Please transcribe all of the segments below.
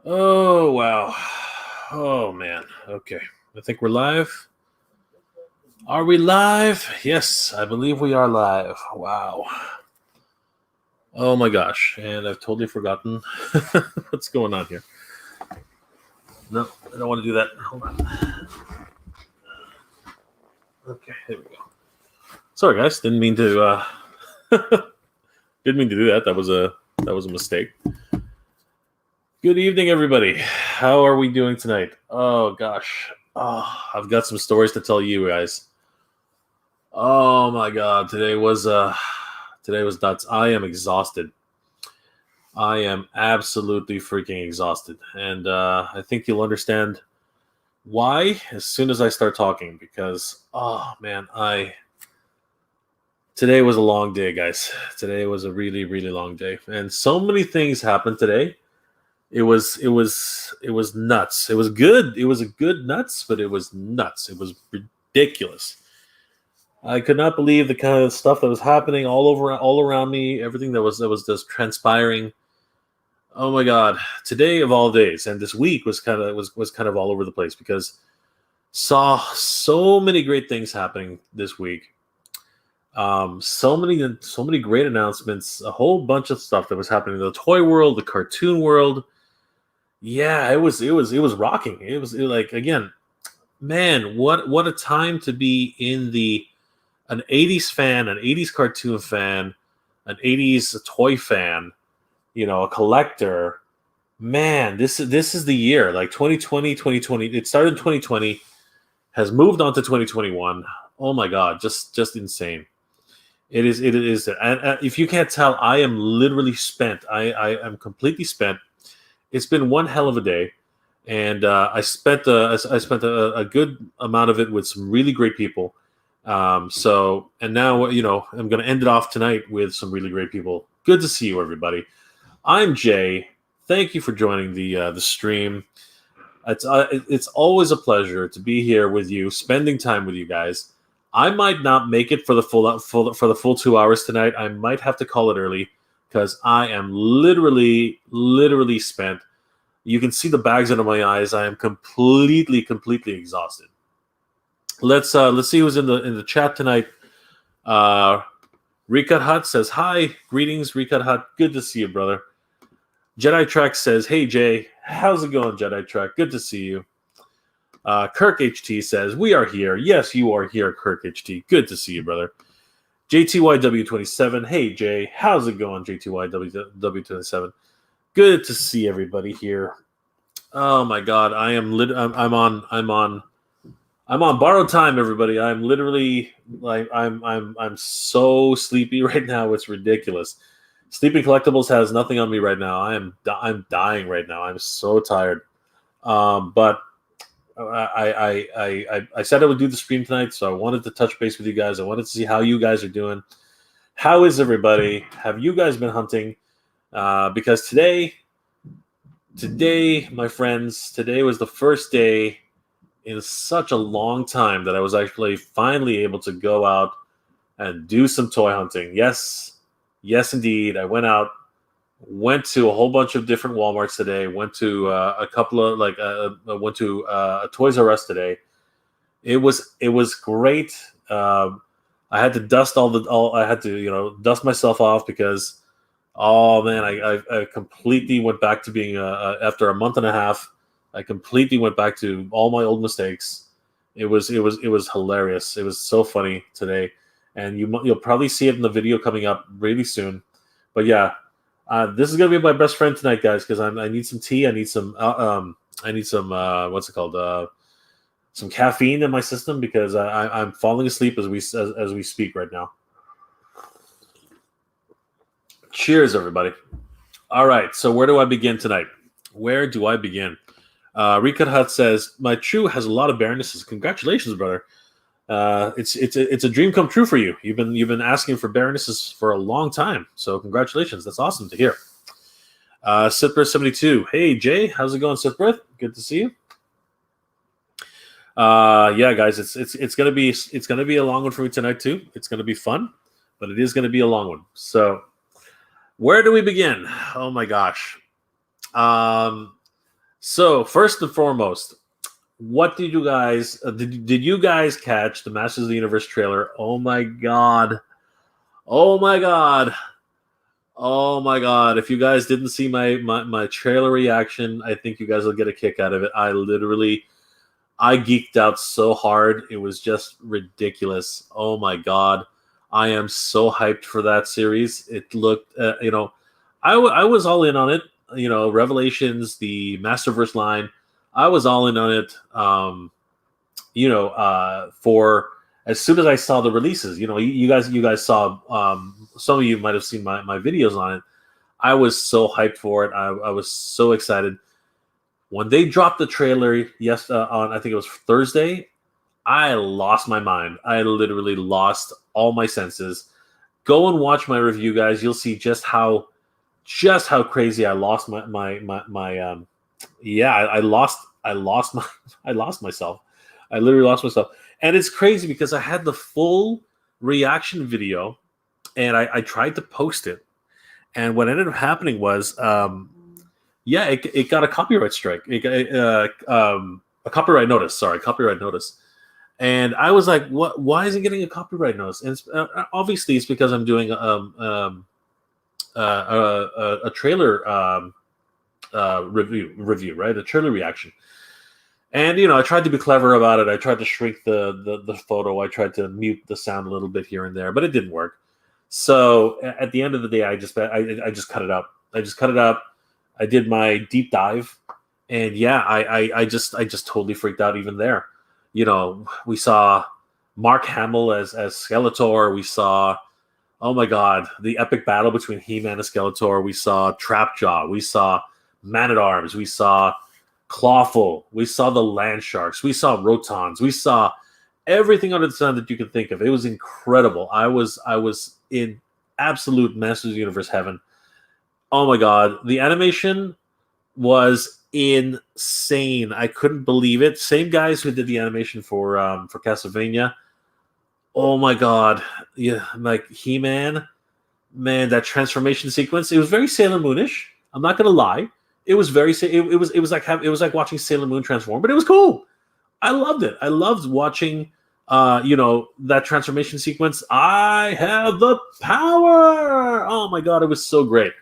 Oh, wow. Oh, man. Okay. I think we're live. Are we live? Yes, I believe we are live. Wow. Oh, my gosh. And I've totally forgotten what's going on here. No, I don't want to do that. Hold on. Okay, here we go. Sorry, guys. Didn't mean to do that. That was a mistake. Good evening, everybody. How are we doing tonight? Oh gosh. Oh, I've got some stories to tell you guys. Oh my god, today was nuts. I am exhausted. I am absolutely freaking exhausted. And I think you'll understand why as soon as I start talking, because oh man, today was a long day, guys. Today was a really, really long day. And so many things happened today. It was nuts. It was good. It was a good nuts, but it was nuts. It was ridiculous. I could not believe the kind of stuff that was happening all around me. Everything that was just transpiring. Oh my god! Today of all days, and this week was kind of all over the place because saw so many great things happening this week. So many great announcements. A whole bunch of stuff that was happening in the toy world, the cartoon world. Yeah, it was rocking. It was like, again, man, what a time to be in an 80s fan, an 80s cartoon fan, an 80s toy fan, a collector. Man, this is the year. Like 2020, 2020. It started in 2020, has moved on to 2021. Oh my god, just insane. It is. And if you can't tell, I am literally spent. I am completely spent. It's been one hell of a day, and I spent a good amount of it with some really great people. And now I'm going to end it off tonight with some really great people. Good to see you, everybody. I'm Jay. Thank you for joining the stream. It's always a pleasure to be here with you, spending time with you guys. I might not make it for the full 2 hours tonight. I might have to call it early, because I am literally spent. You can see the bags under my eyes. I am completely exhausted. Let's see who's in the chat tonight. Recut Hut says hi. Greetings, Recut Hut. Good to see you, brother. Jedi Trek says, hey Jay, how's it going, Jedi Trek? Good to see you. Kirk HT says, we are here. Yes, you are here, Kirk HT. Good to see you, brother. JTYW27. Hey Jay, how's it going, JTYW27? Good to see everybody here. Oh my god, I'm on borrowed time, everybody. I'm literally like I'm so sleepy right now. It's ridiculous. Sleeping Collectibles has nothing on me right now. I'm dying right now. I'm so tired. But I said I would do the stream tonight, so I wanted to touch base with you guys. I wanted to see how you guys are doing. How is everybody? Have you guys been hunting? Because today, my friends, today was the first day in such a long time that I was actually finally able to go out and do some toy hunting. Yes, indeed. I went to a whole bunch of different Walmarts today. Went to a couple of went to a Toys R Us today. It was great. I had to dust I had to dust myself off because oh man, I completely went back to being after a month and a half. I completely went back to all my old mistakes. It was hilarious. It was so funny today, and you'll probably see it in the video coming up really soon. But yeah, this is gonna be my best friend tonight, guys, because I need some tea. I need some what's it called? Some caffeine in my system because I'm falling asleep as we speak right now. Cheers, everybody. All right, so where do I begin tonight? Where do I begin? Recut Hut says, my Chew has a lot of Baronesses. Congratulations, brother. It's a dream come true for you. You've been asking for Baronesses for a long time, so congratulations. That's awesome to hear. Sithbirth72. Hey Jay, how's it going, Sithbirth? Good to see you. Yeah, guys, it's gonna be a long one for me tonight too. It's gonna be fun, but it is gonna be a long one. So, where do we begin? Oh my gosh. So first and foremost, what did you guys did you guys catch the Masters of the Universe trailer? Oh my god! Oh my god! Oh my god! If you guys didn't see my trailer reaction, I think you guys will get a kick out of it. I geeked out so hard. It was just ridiculous. Oh my god. I am so hyped for that series. It looked, I was all in on it. Revelations, the Masterverse line, I was all in on it. For as soon as I saw the releases, you guys saw, some of you might have seen my videos on it. I was so hyped for it. I was so excited. When they dropped the trailer on, I think it was Thursday, I lost my mind. I literally lost all my senses. Go and watch my review, guys. You'll see just how crazy I lost I lost myself. I literally lost myself. And it's crazy because I had the full reaction video and I tried to post it. And what ended up happening was, it got a copyright strike. It got a copyright notice. Sorry, copyright notice. And I was like, "What? Why is it getting a copyright notice?" And obviously, it's because I'm doing a trailer review, right? A trailer reaction. And I tried to be clever about it. I tried to shrink the photo. I tried to mute the sound a little bit here and there, but it didn't work. So at the end of the day, I just cut it up. I just cut it up. I did my deep dive, and I just totally freaked out even there. We saw Mark Hamill as Skeletor. We saw, oh my god, the epic battle between He-Man and Skeletor. We saw Trapjaw. We saw Man-at-Arms. We saw Clawful. We saw the Land Sharks. We saw Rotons. We saw everything under the sun that you can think of. It was incredible. I was in absolute Masters of the Universe heaven. Oh my god, the animation was insane. I couldn't believe it. Same guys who did the animation for Castlevania. Oh my god, yeah, like He-Man, man, that transformation sequence. It was very Sailor Moonish. I'm not gonna lie. It was very. It was like watching Sailor Moon transform, but it was cool. I loved it. I loved watching. That transformation sequence. I have the power. Oh my god, it was so great.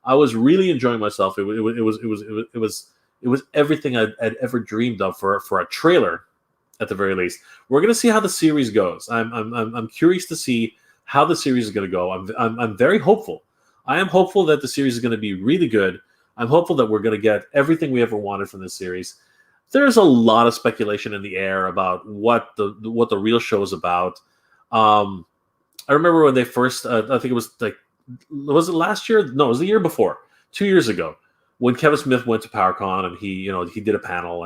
I was really enjoying myself. It was everything I'd ever dreamed of for a trailer, at the very least. We're gonna see how the series goes. I'm curious to see how the series is gonna go. I'm very hopeful. I am hopeful that the series is gonna be really good. I'm hopeful that we're gonna get everything we ever wanted from this series. There's a lot of speculation in the air about what the real show is about. I remember when they first, I think it was was it last year? No, it was the year before, 2 years ago, when Kevin Smith went to PowerCon and he did a panel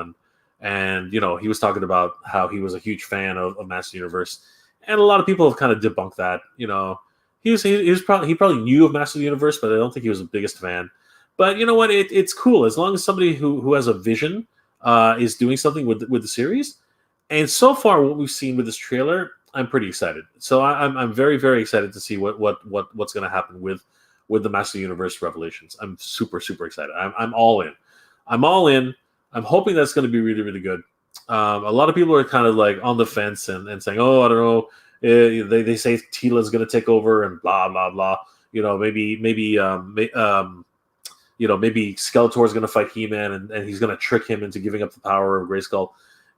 and he was talking about how he was a huge fan of Master Universe, and a lot of people have kind of debunked that. He probably knew of Master Universe, but I don't think he was the biggest fan. But you know what? It's cool as long as somebody who has a vision is doing something with the series. And so far, what we've seen with this trailer, I'm pretty excited. So I'm very, very excited to see what's going to happen with the Master Universe Revelations. I'm super, super excited. I'm all in. I'm all in. I'm hoping that's going to be really, really good. A lot of people are kind of like on the fence and saying, oh, I don't know. They say Teela's going to take over and blah blah blah. Maybe Skeletor is going to fight He-Man and he's going to trick him into giving up the power of Grayskull.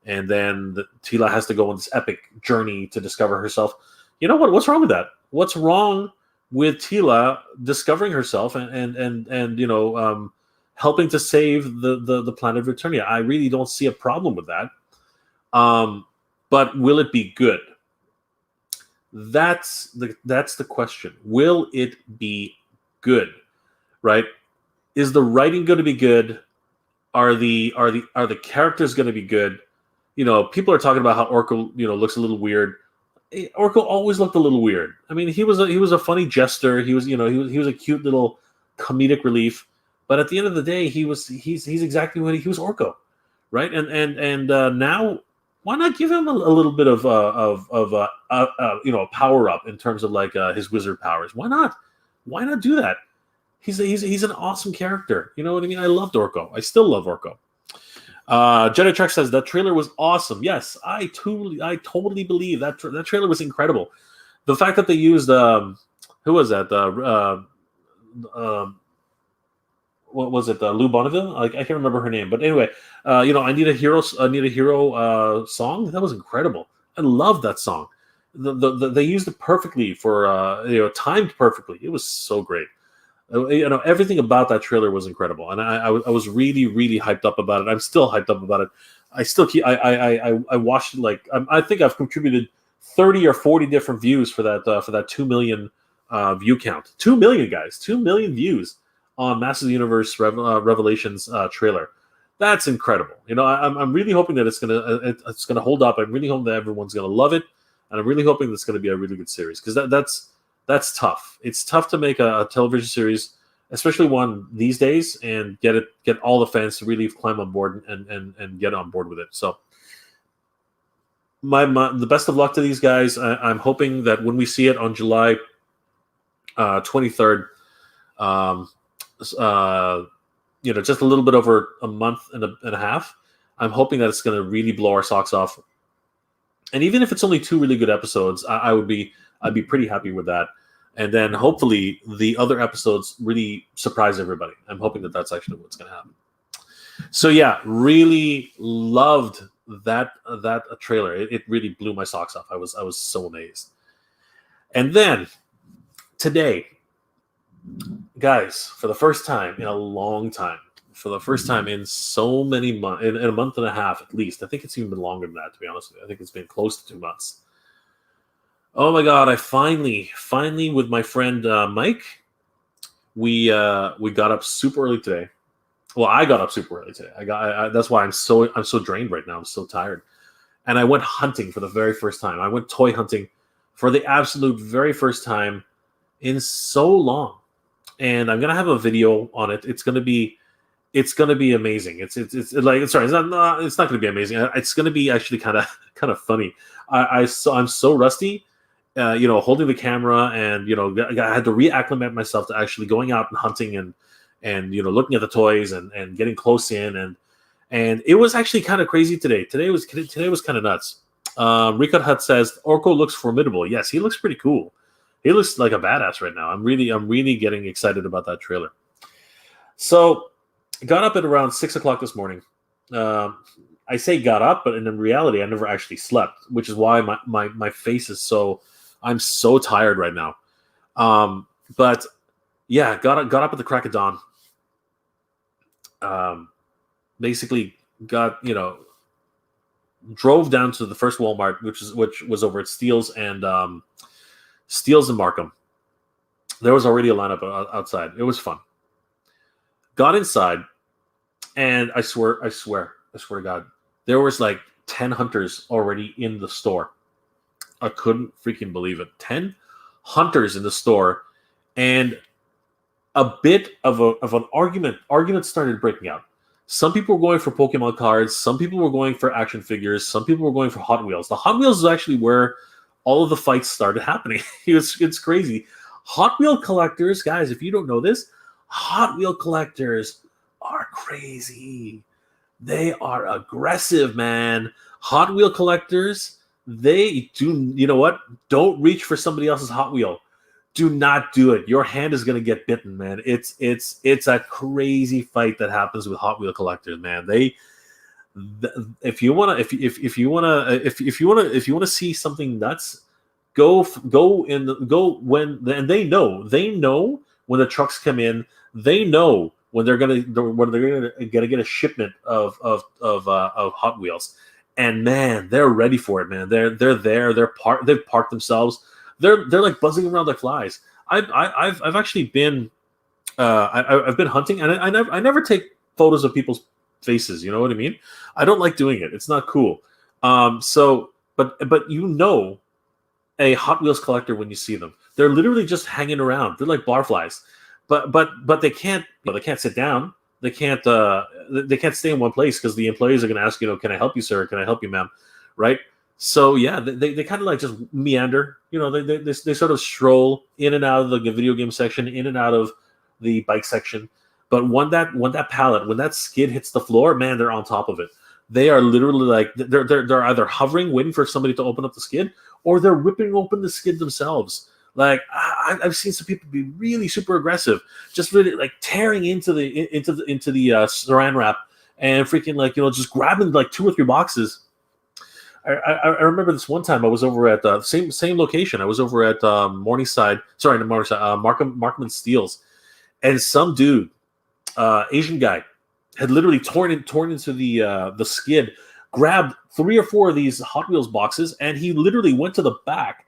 And then Teela has to go on this epic journey to discover herself. You know what? What's wrong with that? What's wrong with Teela discovering herself and helping to save the planet of Eternia? I really don't see a problem with that. But will it be good? That's the question. Will it be good? Right? Is the writing going to be good? Are the characters going to be good? People are talking about how Orko, looks a little weird. Orko always looked a little weird. I mean, he was a funny jester. He was a cute little comedic relief. But at the end of the day, he's exactly what he was, Orko, right? And now, why not give him a little bit of power up in terms of like his wizard powers? Why not? Why not do that? He's an awesome character. You know what I mean? I loved Orko. I still love Orko. Jedi Trek says that trailer was awesome. Yes, I totally believe that that trailer was incredible. The fact that they used who was that? What was it? Lou Bonneville? I can't remember her name, but anyway, I need a hero song. That was incredible. I love that song. They used it perfectly for timed perfectly. It was so great. Everything about that trailer was incredible, and I was really, really hyped up about it. I'm still hyped up about it. I watched it I think I've contributed 30 or 40 different views for that 2 million view count. 2 million, guys, 2 million views on Masters of the Universe Revelations trailer. That's incredible. I'm really hoping that it's gonna hold up. I'm really hoping that everyone's gonna love it, and I'm really hoping it's gonna be a really good series, because that's tough. It's tough to make a television series, especially one these days, and get all the fans to really climb on board and get on board with it. So the best of luck to these guys. I'm hoping that when we see it on July 23rd, just a little bit over a month and a half, I'm hoping that it's going to really blow our socks off. And even if it's only 2 really good episodes, I'd be pretty happy with that. And then hopefully the other episodes really surprise everybody. I'm hoping that that's actually what's going to happen. So yeah, really loved that trailer. It really blew my socks off. I was so amazed. And then today, guys, for the first time in a long time, for the first time in so many months, in a month and a half at least, I think it's even been longer than that, to be honest with you. I think it's been close to 2 months. Oh my God! I finally, with my friend Mike, we got up super early today. Well, I got up super early today. That's why I'm so drained right now. I'm so tired, and I went hunting for the very first time. I went toy hunting for the absolute very first time in so long, and I'm gonna have a video on it. It's gonna be amazing. It's not gonna be amazing. It's gonna be actually kind of funny. I'm so rusty. Holding the camera, and I had to reacclimate myself to actually going out and hunting and looking at the toys and getting close in, and it was actually kind of crazy today. Today was kind of nuts. Ricut Hut says Orko looks formidable. Yes, he looks pretty cool. He looks like a badass right now. I'm really getting excited about that trailer. So got up at around 6 o'clock this morning. I say got up, but in reality, I never actually slept, which is why my face is so. I'm so tired right now. But yeah, got up at the crack of dawn. Basically drove down to the first Walmart, which was over at Steele's and Markham. There was already a lineup outside. It was fun. Got inside, and I swear to God, there was like 10 hunters already in the store. I couldn't freaking believe it. 10 hunters in the store, and a bit of an argument started breaking out. Some people were going for Pokemon cards. Some people were going for action figures. Some people were going for Hot Wheels. The Hot Wheels is actually where all of the fights started happening. It's crazy. Hot Wheel collectors, guys, if you don't know this, Hot Wheel collectors are crazy. They are aggressive, man. Hot Wheel collectors, they do, don't reach for somebody else's Hot Wheel. Do not do it. Your hand is going to get bitten, man. It's a crazy fight that happens with Hot Wheel collectors, man. If you want to see something nuts, go when they know when the trucks come in. They know when they're gonna get a shipment of Hot Wheels. And man, they're ready for it, man. They're there. They've parked themselves. They're like buzzing around like flies. I've actually been I've been hunting, and I never take photos of people's faces. You know what I mean? I don't like doing it. It's not cool. But a Hot Wheels collector when you see them, they're literally just hanging around. They're like barflies. But they can't sit down. They can't stay in one place because the employees are going to ask, can I help you, sir? Can I help you, ma'am? Right? So yeah, they kind of like just meander. They sort of stroll in and out of the video game section, in and out of the bike section. But when that skid hits the floor, man, they're on top of it. They are literally like they're either hovering, waiting for somebody to open up the skid, or they're ripping open the skid themselves. Like I've seen some people be really super aggressive, just really like tearing into the saran wrap and freaking like just grabbing like 2 or 3 boxes. I remember this one time I was over at the same location. I was over at Morningside, sorry, not Morningside, Markham and Steels, and some dude, Asian guy, had literally torn into the skid, grabbed 3 or 4 of these Hot Wheels boxes, and he literally went to the back,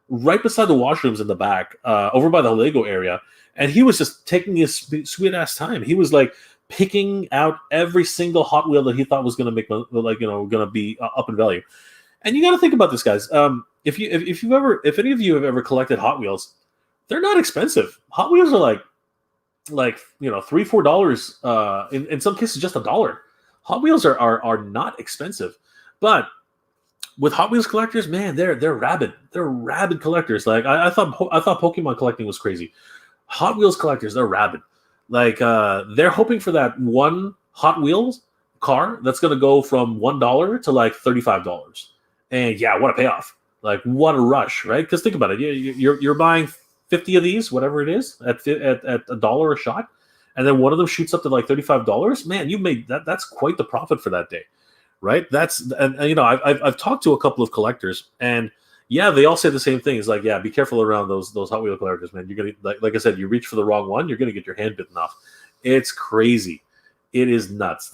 right beside the washrooms in the back, over by the Lego area, and he was just taking his sweet ass time. He was like picking out every single Hot Wheel that he thought was going to make going to be up in value. And you got to think about this, guys. If any of you have ever collected Hot Wheels, they're not expensive. Hot Wheels are like $3-4, in some cases just $1. Hot Wheels are not expensive, but with Hot Wheels collectors, man, they're rabid. They're rabid collectors. Like I thought Pokemon collecting was crazy. Hot Wheels collectors, they're rabid. Like they're hoping for that one Hot Wheels car that's going to go from $1 to like $35. And yeah, what a payoff! Like what a rush, right? Because think about it, you're buying 50 of these, whatever it is, at $1 a shot, and then one of them shoots up to like $35. Man, you made that. That's quite the profit for that day, right? And I've talked to a couple of collectors, and yeah, they all say the same thing. It's like, yeah, be careful around those Hot Wheel collectors, man. You're gonna like I said, you reach for the wrong one, you're gonna get your hand bitten off. It's crazy. It is nuts.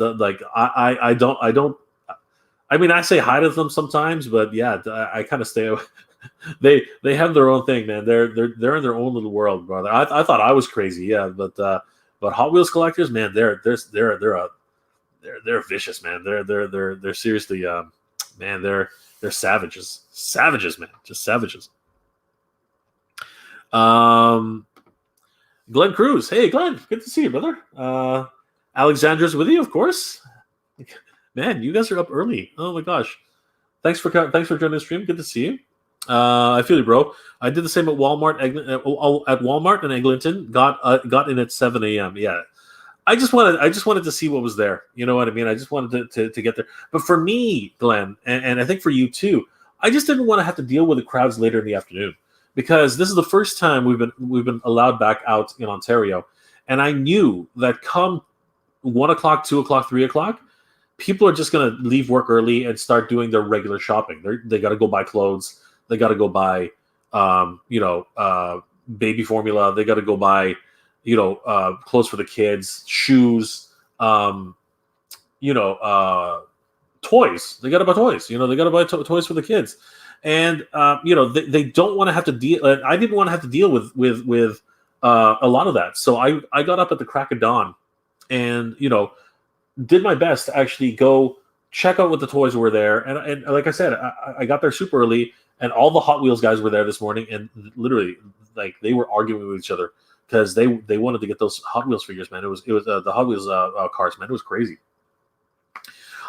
I mean, I say hi to them sometimes, but yeah, I kind of stay away. They have their own thing, man. They're in their own little world, brother. I thought I was crazy, yeah, but Hot Wheels collectors, man, they're vicious, man. They're seriously, man, they're savages, man, just savages. Glenn Cruz, hey Glenn, good to see you, brother. Alexandra's with you, of course. Man, you guys are up early. Oh my gosh. Thanks for joining the stream. Good to see you. I feel you, bro. I did the same at Walmart. At Walmart and Eglinton, got in at 7 a.m. Yeah, I just wanted to see what was there. You know what I mean? I just wanted to get there. But for me, Glenn, and I think for you too, I just didn't want to have to deal with the crowds later in the afternoon, because this is the first time we've been allowed back out in Ontario, and I knew that come 1 o'clock, 2 o'clock, 3 o'clock, people are just going to leave work early and start doing their regular shopping. They got to go buy clothes. They got to go buy, baby formula. They got to go buy, clothes for the kids, shoes, toys. They got to buy toys. They got to buy toys for the kids. And, they don't want to have to deal. I didn't want to have to deal with a lot of that. So I got up at the crack of dawn and, did my best to actually go check out what the toys were there. And like I said, I got there super early, and all the Hot Wheels guys were there this morning, and literally, like, they were arguing with each other because they wanted to get those Hot Wheels figures, man. It was the Hot Wheels cars, man. It was crazy.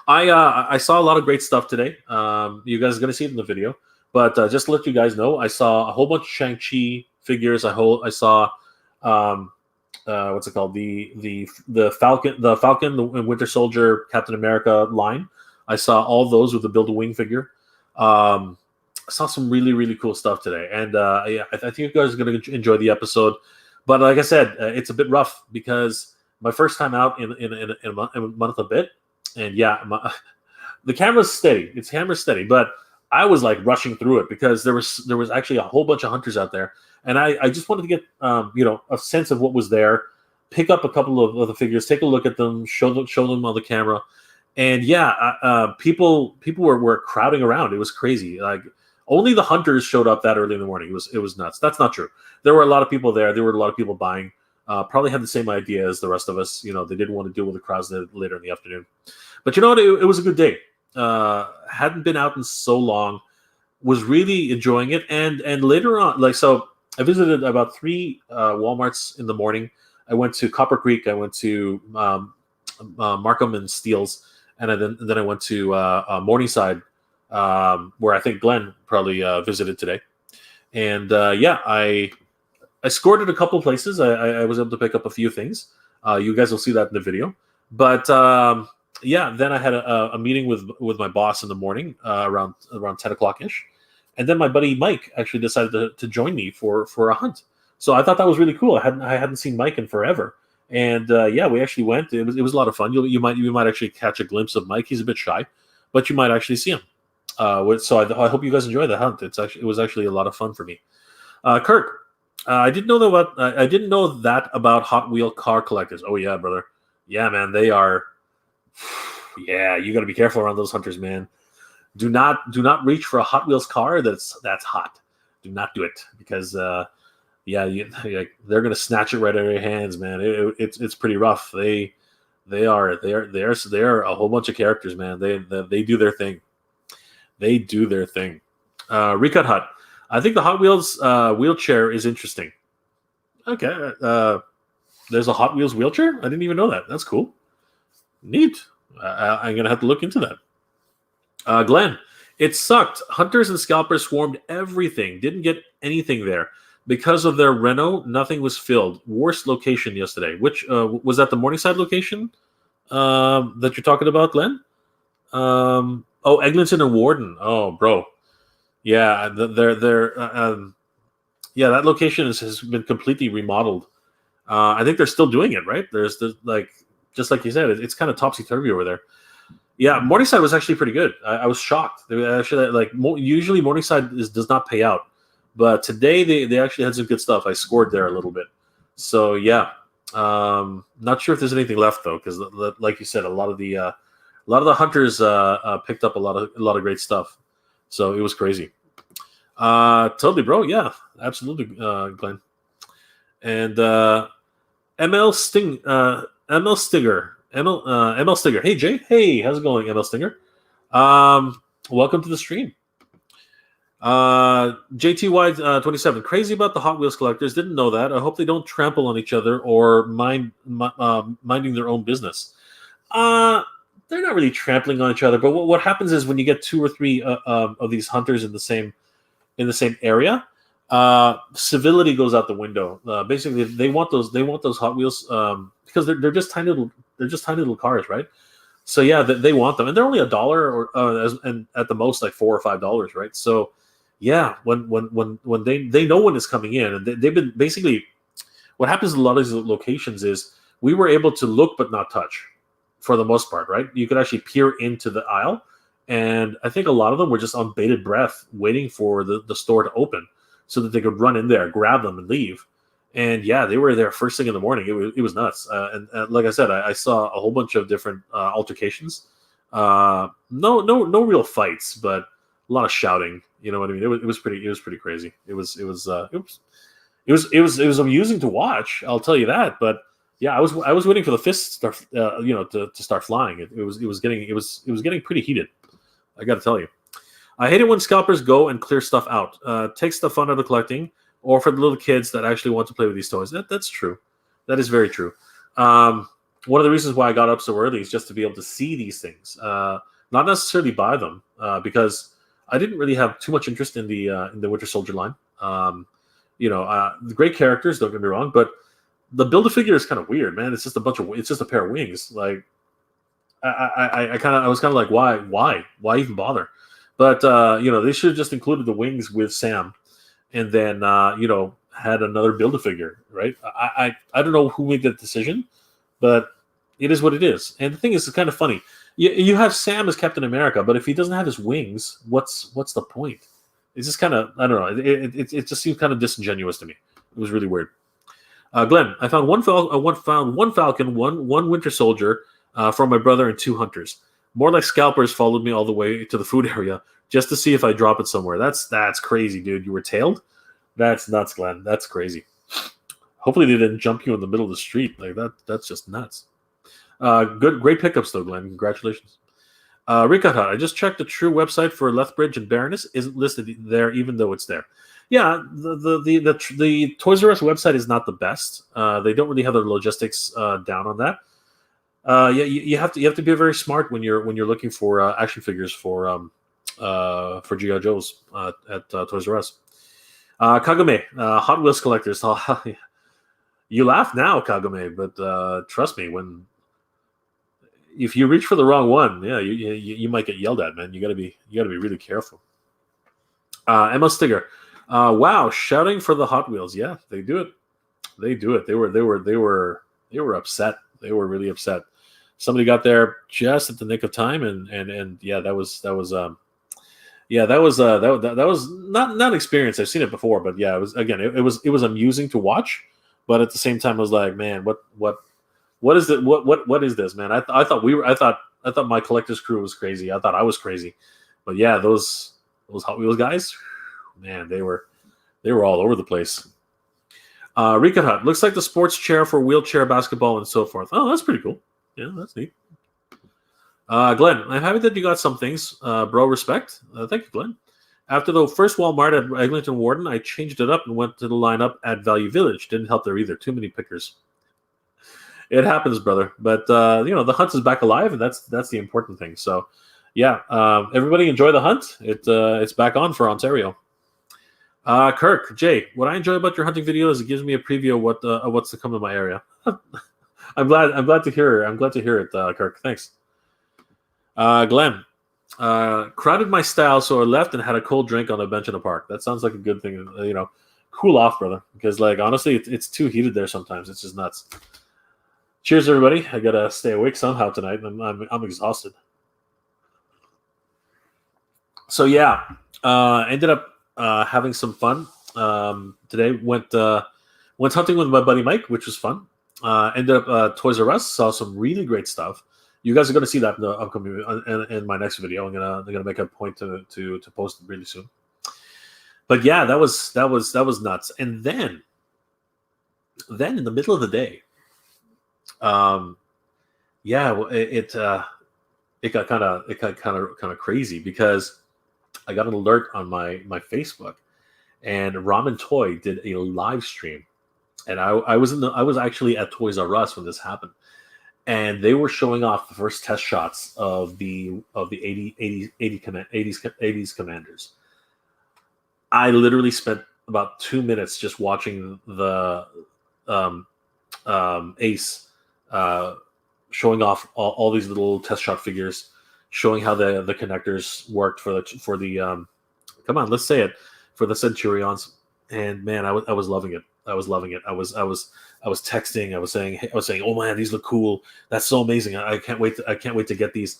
I saw a lot of great stuff today. You guys are going to see it in the video, but just to let you guys know, I saw a whole bunch of Shang-Chi figures. I saw what's it called? The Falcon, the Winter Soldier, Captain America line. I saw all those with the Build-A-Wing figure. I saw some really, really cool stuff today, and I think you guys are going to enjoy the episode. But like I said, it's a bit rough because my first time out in a month a bit, and yeah, the camera's steady. It's camera steady, but I was like rushing through it because there was actually a whole bunch of hunters out there. And I just wanted to get a sense of what was there, pick up a couple of the figures, take a look at them, show them on the camera, and yeah, people were crowding around. It was crazy. Like only the hunters showed up that early in the morning. It was nuts. That's not true. There were a lot of people there. There were a lot of people buying. Probably had the same idea as the rest of us. They didn't want to deal with the crowds later in the afternoon. But you know what? It was a good day. Hadn't been out in so long. Was really enjoying it. And later on, I visited about 3 Walmarts in the morning. I went to Copper Creek. I went to Markham and Steels, and then I went to Morningside, where I think Glenn probably visited today. And I I scored at a couple places. I was able to pick up a few things. You guys will see that in the video. But yeah, then I had a meeting with my boss in the morning around 10 o'clock ish, and then my buddy Mike actually decided to join me for a hunt. So I thought that was really cool. I hadn't seen Mike in forever, and yeah, we actually went. It was a lot of fun. You might actually catch a glimpse of Mike. He's a bit shy, but you might actually see him. So I hope you guys enjoy the hunt. It was actually a lot of fun for me. Kirk, I didn't know I didn't know that about Hot Wheel car collectors. Oh yeah, brother. Yeah, man, they are. Yeah, you got to be careful around those hunters, man. Do not reach for a Hot Wheels car that's hot. Do not do it because yeah, they're gonna snatch it right out of your hands, man. It's pretty rough. They are a whole bunch of characters, man. They do their thing. They do their thing. Recut Hut. I think the Hot Wheels wheelchair is interesting. Okay. There's a Hot Wheels wheelchair? I didn't even know that. That's cool. Neat. I'm going to have to look into that. Glenn, it sucked. Hunters and scalpers swarmed everything. Didn't get anything there. Because of their reno, nothing was filled. Worst location yesterday. Which was that the Morningside location that you're talking about, Glenn? Oh, Eglinton and Warden. Oh, bro. Yeah, yeah, that location has been completely remodeled. I think they're still doing it, right? There's like, just like you said, it's kind of topsy-turvy over there. Yeah, Morningside was actually pretty good. I was shocked. They actually usually Morningside does not pay out, but today they actually had some good stuff. I scored there a little bit. So yeah, not sure if there's anything left though, because like you said, a lot of the hunters picked up a lot of great stuff. So it was crazy. Totally, bro. Yeah, absolutely, Glenn. And ML Stinger. Hey, Jay. Hey, how's it going, ML Stinger? Welcome to the stream. JTY27. Crazy about the Hot Wheels collectors. Didn't know that. I hope they don't trample on each other or minding their own business. They're not really trampling on each other, but what happens is when you get 2 or 3 of these hunters in the same area, civility goes out the window. Basically, they want those Hot Wheels because they're just tiny little cars, right? So yeah, they want them, and they're only $1 or and at the most like $4 or $5, right? So yeah, when they know when it's coming in, and they've been basically what happens in a lot of these locations is we were able to look but not touch. For the most part, right? You could actually peer into the aisle, and I think a lot of them were just on bated breath, waiting for the store to open so that they could run in there, grab them, and leave. And yeah, they were there first thing in the morning. It was nuts. And like I said, I saw a whole bunch of different altercations. No real fights, but a lot of shouting. You know what I mean? It was pretty crazy. It was amusing to watch. I'll tell you that, but. Yeah, I was waiting for the fists to start flying. It was getting pretty heated. I got to tell you, I hate it when scalpers go and clear stuff out. Takes the fun out of collecting, or for the little kids that actually want to play with these toys. That's true. That is very true. One of the reasons why I got up so early is just to be able to see these things, not necessarily buy them, because I didn't really have too much interest in the Winter Soldier line. The great characters, don't get me wrong, but the Build-A-Figure is kind of weird, man. It's just a pair of wings. Like, I was kind of like, why even bother? But they should have just included the wings with Sam, and then had another Build-A-Figure, right? I don't know who made that decision, but it is what it is. And the thing is, it's kind of funny. You have Sam as Captain America, but if he doesn't have his wings, what's the point? It's just kind of, I don't know. It just seems kind of disingenuous to me. It was really weird. Glenn, I found one Falcon, one Winter Soldier from my brother, and 2 hunters. More like scalpers followed me all the way to the food area just to see if I drop it somewhere. That's crazy, dude. You were tailed? That's nuts, Glenn. That's crazy. Hopefully they didn't jump you in the middle of the street like that. That's just nuts. Great pickups though, Glenn. Congratulations. Rikata, I just checked the true website for Lethbridge and Baroness isn't listed there, even though it's there. Yeah, the Toys R Us website is not the best. They don't really have their logistics down on that. Yeah, you have to be very smart when you're looking for action figures for G.I. Joes at Toys R Us. Kagome, Hot Wheels collectors. You laugh now, Kagome, but trust me, if you reach for the wrong one, yeah, you might get yelled at, man. You gotta be really careful. Emma Stigger, wow, shouting for the Hot Wheels. Yeah, they do it. They do it. They were upset. They were really upset. Somebody got there just at the nick of time, and yeah, that was not experience. I've seen it before, but yeah, it was again. It was amusing to watch, but at the same time, I was like, man, what is it? What is this, man? I thought my collector's crew was crazy. I thought I was crazy, but yeah, those Hot Wheels guys, man, they were all over the place. Rika Hut looks like the sports chair for wheelchair basketball and so forth. Oh, that's pretty cool. Yeah, that's neat. Glenn, I'm happy that you got some things, bro. Respect. Thank you, Glenn. After the first Walmart at Eglinton Warden, I changed it up and went to the lineup at Value Village. Didn't help there either. Too many pickers. It happens, brother. But the hunt is back alive, and that's the important thing. So, yeah, everybody enjoy the hunt. It's back on for Ontario. Kirk, Jay, what I enjoy about your hunting video is it gives me a preview of what's to come in my area. I'm glad to hear. I'm glad to hear it, Kirk. Thanks. Glenn, crowded my style, so I left and had a cold drink on a bench in the park. That sounds like a good thing. Cool off, brother. Because honestly, it's too heated there sometimes. It's just nuts. Cheers, everybody. I gotta stay awake somehow tonight. I'm exhausted. So yeah, ended up having some fun today. Went hunting with my buddy Mike, which was fun. Ended up Toys R Us, saw some really great stuff. You guys are going to see that in the upcoming in my next video. I'm gonna make a point to post it really soon. But yeah, that was nuts. And then in the middle of the day, it got kind of crazy because I got an alert on my Facebook, and Ramen Toy did a live stream, and I was actually at Toys R Us when this happened, and they were showing off the first test shots of the 80s Commanders. I literally spent about 2 minutes just watching the Ace showing off all these little test shot figures, showing how the connectors worked for the come on, let's say it, for the Centurions. And man, I was loving it. I was texting. I was saying, oh man, these look cool. That's so amazing. I can't wait to get these.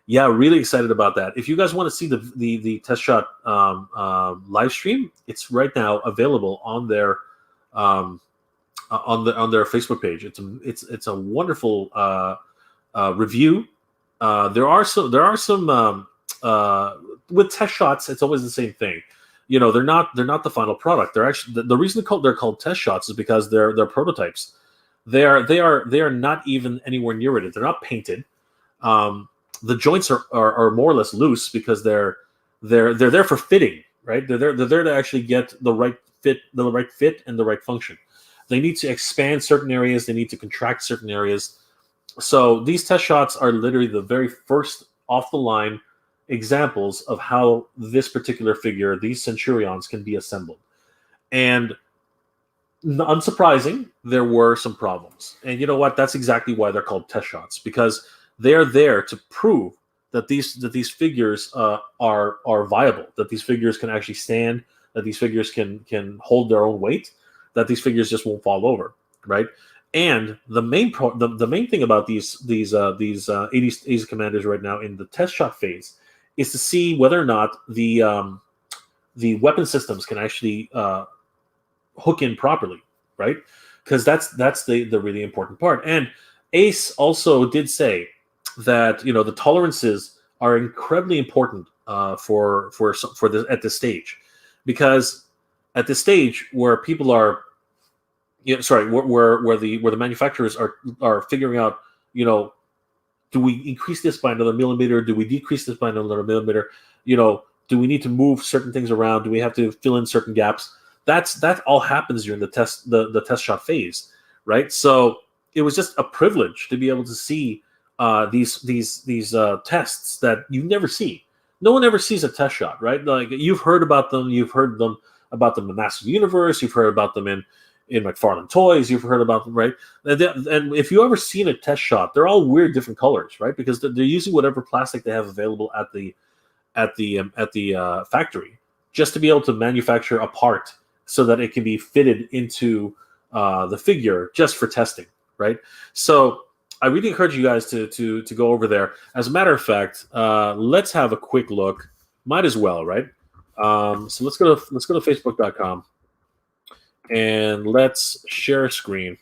Yeah, really excited about that. If you guys want to see the test shot live stream, it's right now available on their on their Facebook page. It's a wonderful review. There are some with test shots. It's always the same thing. They're not the final product. They're actually the reason they're called test shots is because they're prototypes. They are not even anywhere near it. They're not painted. The joints are more or less loose because they're there for fitting, right? They're there to actually get the right fit and the right function. They need to expand certain areas. They need to contract certain areas. So these test shots are literally the very first off the line examples of how this particular figure, these Centurions, can be assembled. And unsurprising, there were some problems. And you know what? That's exactly why they're called test shots, because they're there to prove that these figures are viable, that these figures can actually stand, that these figures can hold their own weight, that these figures just won't fall over, right? And the main thing about these 80s Commanders right now in the test shot phase is to see whether or not the weapon systems can actually hook in properly, right? Because that's the really important part. And Ace also did say that the tolerances are incredibly important for this at this stage, because at this stage where people are where the manufacturers are figuring out, do we increase this by another millimeter? Do we decrease this by another millimeter? Do we need to move certain things around? Do we have to fill in certain gaps? That all happens during the test shot phase, right? So it was just a privilege to be able to see these tests that you never see. No one ever sees a test shot, right? Like, you've heard about them, you've heard them, about them in Massive Universe. You've heard about them in McFarlane Toys. You've heard about them, right? And if you ever seen a test shot, they're all weird, different colors, right? Because they're using whatever plastic they have available at the factory, just to be able to manufacture a part so that it can be fitted into the figure just for testing, right? So I really encourage you guys to go over there. As a matter of fact, let's have a quick look. Might as well, right? So let's go to Facebook.com and let's share a screen.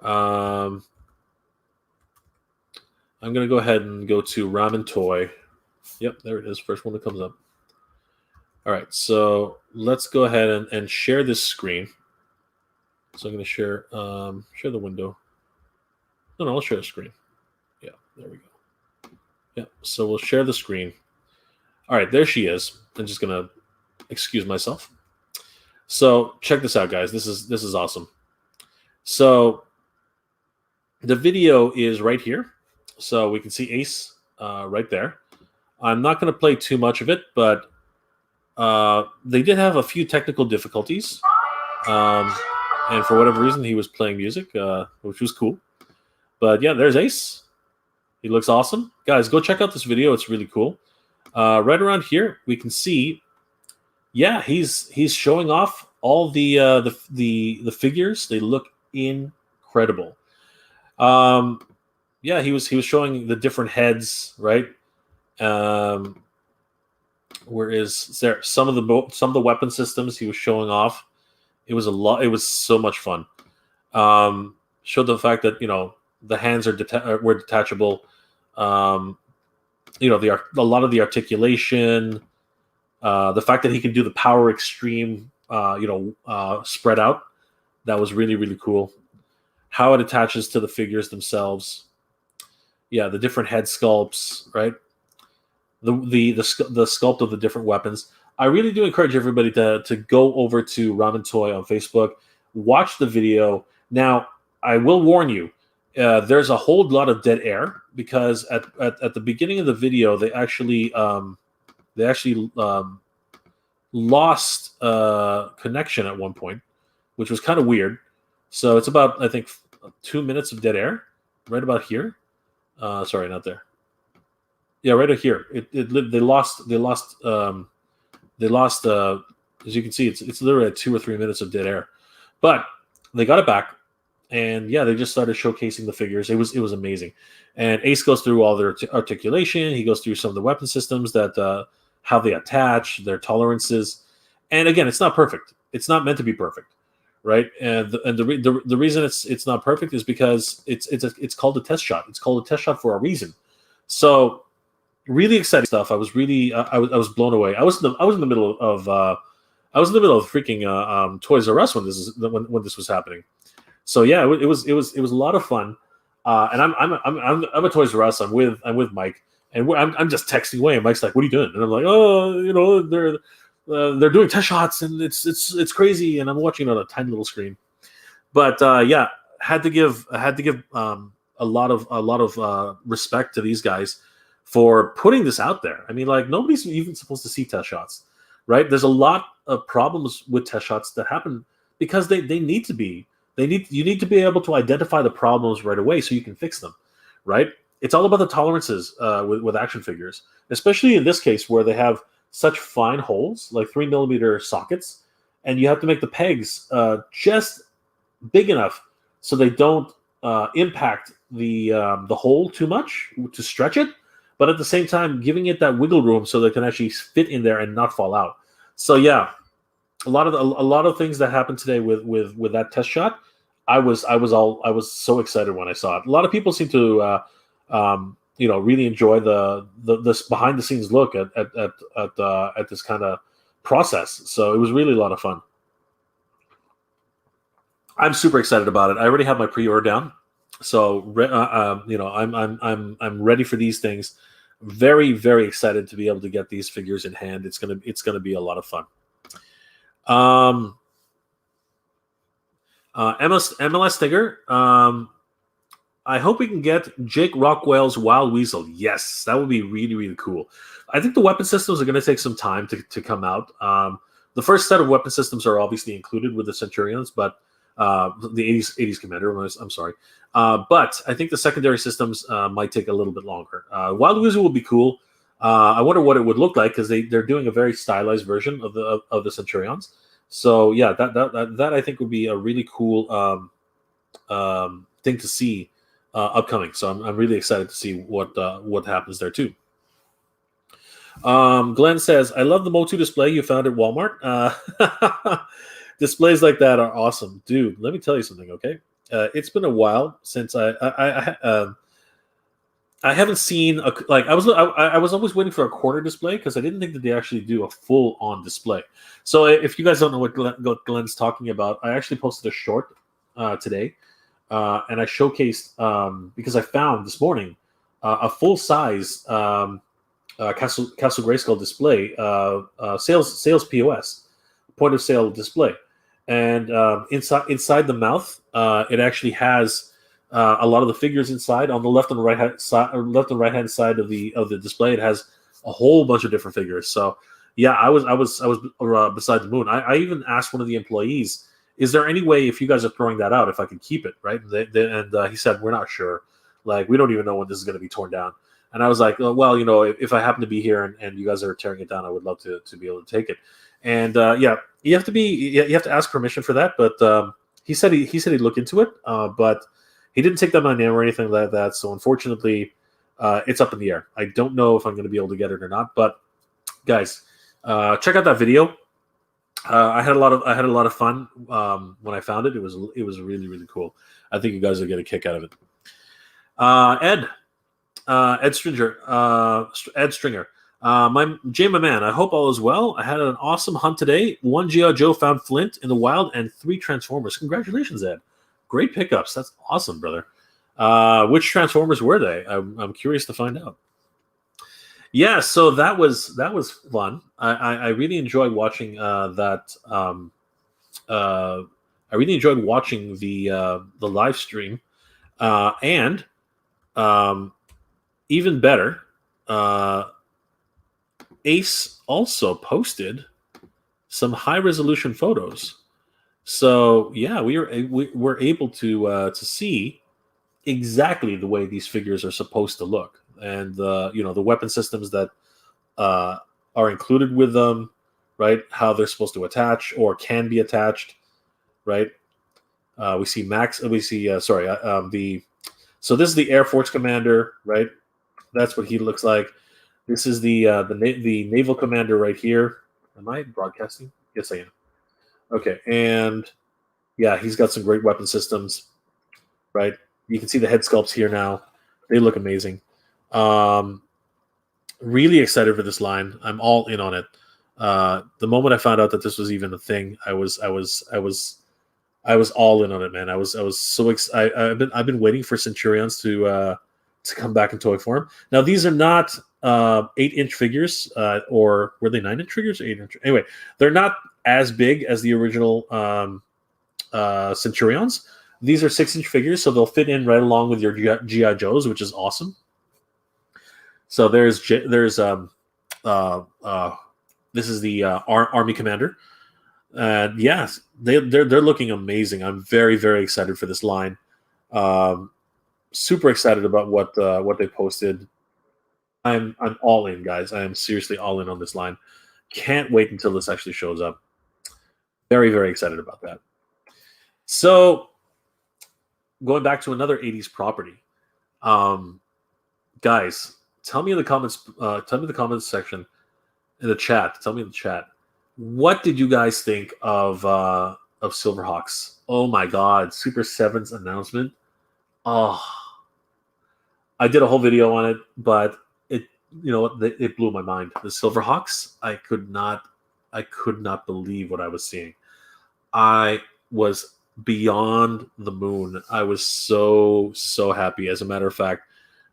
I'm going to go ahead and go to Ramen Toy. Yep, there it is. First one that comes up. All right, so let's go ahead and share this screen. So I'm going to share the window. No, I'll share the screen. Yeah, there we go. Yeah, so we'll share the screen. All right, there she is. I'm just going to excuse myself. So check this out, guys. This is awesome. So the video is right here. So we can see Ace right there. I'm not going to play too much of it, but they did have a few technical difficulties. And for whatever reason, he was playing music, which was cool. But yeah, there's Ace. He looks awesome. Guys, go check out this video. It's really cool. Right around here, we can see, yeah, he's showing off all the figures. They look incredible. Yeah, he was showing the different heads, right? Where is there some of the weapon systems he was showing off? It was a lot. It was so much fun. Showed the fact that the hands were detachable. A lot of the articulation, the fact that he can do the power extreme, spread out. That was really, really cool. How it attaches to the figures themselves. Yeah, the different head sculpts, right? The sculpt of the different weapons. I really do encourage everybody to go over to Ramen Toy on Facebook, watch the video. Now, I will warn you, there's a whole lot of dead air because at the beginning of the video they actually lost connection at one point, which was kind of weird. So it's about, I think, 2 minutes of dead air, right about here. Sorry, not there. Yeah, right here. They lost. As you can see, it's literally at 2 or 3 minutes of dead air, but they got it back, and yeah, they just started showcasing the figures. It was amazing, and Ace goes through all their articulation. He goes through some of the weapon systems that how they attach, their tolerances, and again, it's not perfect. It's not meant to be perfect, right? And the reason it's not perfect is because it's called a test shot. It's called a test shot for a reason. So. Really exciting stuff. I was really I was blown away. I was in the middle of freaking Toys R Us when this was happening. So yeah, it was a lot of fun. And I'm a Toys R Us. I'm with Mike, and I'm just texting away. And Mike's like, "What are you doing?" And I'm like, "Oh, they're doing test shots, and it's crazy." And I'm watching it on a tiny little screen. But yeah, had to give a lot of respect to these guys for putting this out there. I mean, like, nobody's even supposed to see test shots, right? There's a lot of problems with test shots that happen because they need to be. You need to be able to identify the problems right away so you can fix them, right? It's all about the tolerances with action figures, especially in this case where they have such fine holes, like 3mm sockets, and you have to make the pegs just big enough so they don't impact the hole too much to stretch it, but at the same time giving it that wiggle room so that it can actually fit in there and not fall out. So yeah, a lot of things that happened today with that test shot. I was so excited when I saw it. A lot of people seem to really enjoy this behind the scenes look at this kind of process. So it was really a lot of fun. I'm super excited about it. I already have my pre-order down, so I'm ready for these things. Very, very excited to be able to get these figures in hand. It's gonna be a lot of fun. MLS Tigger. I hope we can get Jake Rockwell's Wild Weasel. Yes, that would be really, really cool. I think the weapon systems are going to take some time to come out. the first set of weapon systems are obviously included with the Centurions, but the 80s Commander. I'm sorry, but I think the secondary systems might take a little bit longer. Wild Wizard will be cool. I wonder what it would look like because they're doing a very stylized version of the Centurions. So yeah, that I think would be a really cool thing to see upcoming. So I'm really excited to see what happens there too. Glenn says, "I love the MOTU display you found at Walmart. Displays like that are awesome, dude. Let me tell you something, okay? It's been a while since I haven't seen I was always waiting for a corner display because I didn't think that they actually do a full on display. So if you guys don't know what Glenn's talking about, I actually posted a short today, and I showcased because I found this morning a full size Castle Grayskull display, sales POS, point of sale display, and inside the mouth, it actually has a lot of the figures inside. On the left and right hand side of the display, it has a whole bunch of different figures. So yeah, I was beside the moon. I even asked one of the employees, "Is there any way if you guys are throwing that out, if I could keep it?" Right, and he said, "We're not sure. Like we don't even know when this is going to be torn down." And I was like, well, if I happen to be here and you guys are tearing it down, I would love to be able to take it. And yeah, you have to ask permission for that. But he said he'd look into it, but he didn't take that my name or anything like that. So unfortunately, it's up in the air. I don't know if I'm going to be able to get it or not. But guys, check out that video. I had a lot of fun when I found it. It was really, really cool. I think you guys will get a kick out of it. Ed Stringer, my man. I hope all is well. I had an awesome hunt today. 1 G.I. Joe found Flint in the wild and 3 Transformers. Congratulations, Ed. Great pickups. That's awesome, brother. Which Transformers were they? I'm curious to find out. Yeah, so that was fun. I really enjoyed watching that. I really enjoyed watching the live stream, and even better, Ace also posted some high resolution photos. So yeah, we were able to see exactly the way these figures are supposed to look, and the weapon systems that are included with them, right? How they're supposed to attach or can be attached, right? We see Max. We see the. So this is the Air Force Commander, right? That's what he looks like. This is the naval commander right here. Am I broadcasting? Yes, I am. Okay, and yeah, he's got some great weapon systems, right? You can see the head sculpts here now. They look amazing. Really excited for this line. I'm all in on it. The moment I found out that this was even a thing, I was all in on it, man. I was so excited. I've been waiting for Centurions to come back in toy form. Now these are not 8-inch figures, or were they 9-inch figures or 8-inch? Anyway, they're not as big as the original Centurions. These are 6-inch figures, so they'll fit in right along with your GI Joes, which is awesome. So this is the Army Commander. Yes, they're looking amazing. I'm very, very excited for this line. Super excited about what they posted. I'm all in, guys. I am seriously all in on this line. Can't wait until this actually shows up. Very, very excited about that. So, going back to another 80s property, guys, tell me in the comments. Tell me in the comments section, in the chat. Tell me in the chat. What did you guys think of Silverhawks? Oh my God, Super 7's announcement. Oh, I did a whole video on it, but it blew my mind. The Silverhawks, I could not believe what I was seeing. I was beyond the moon. I was so happy. As a matter of fact,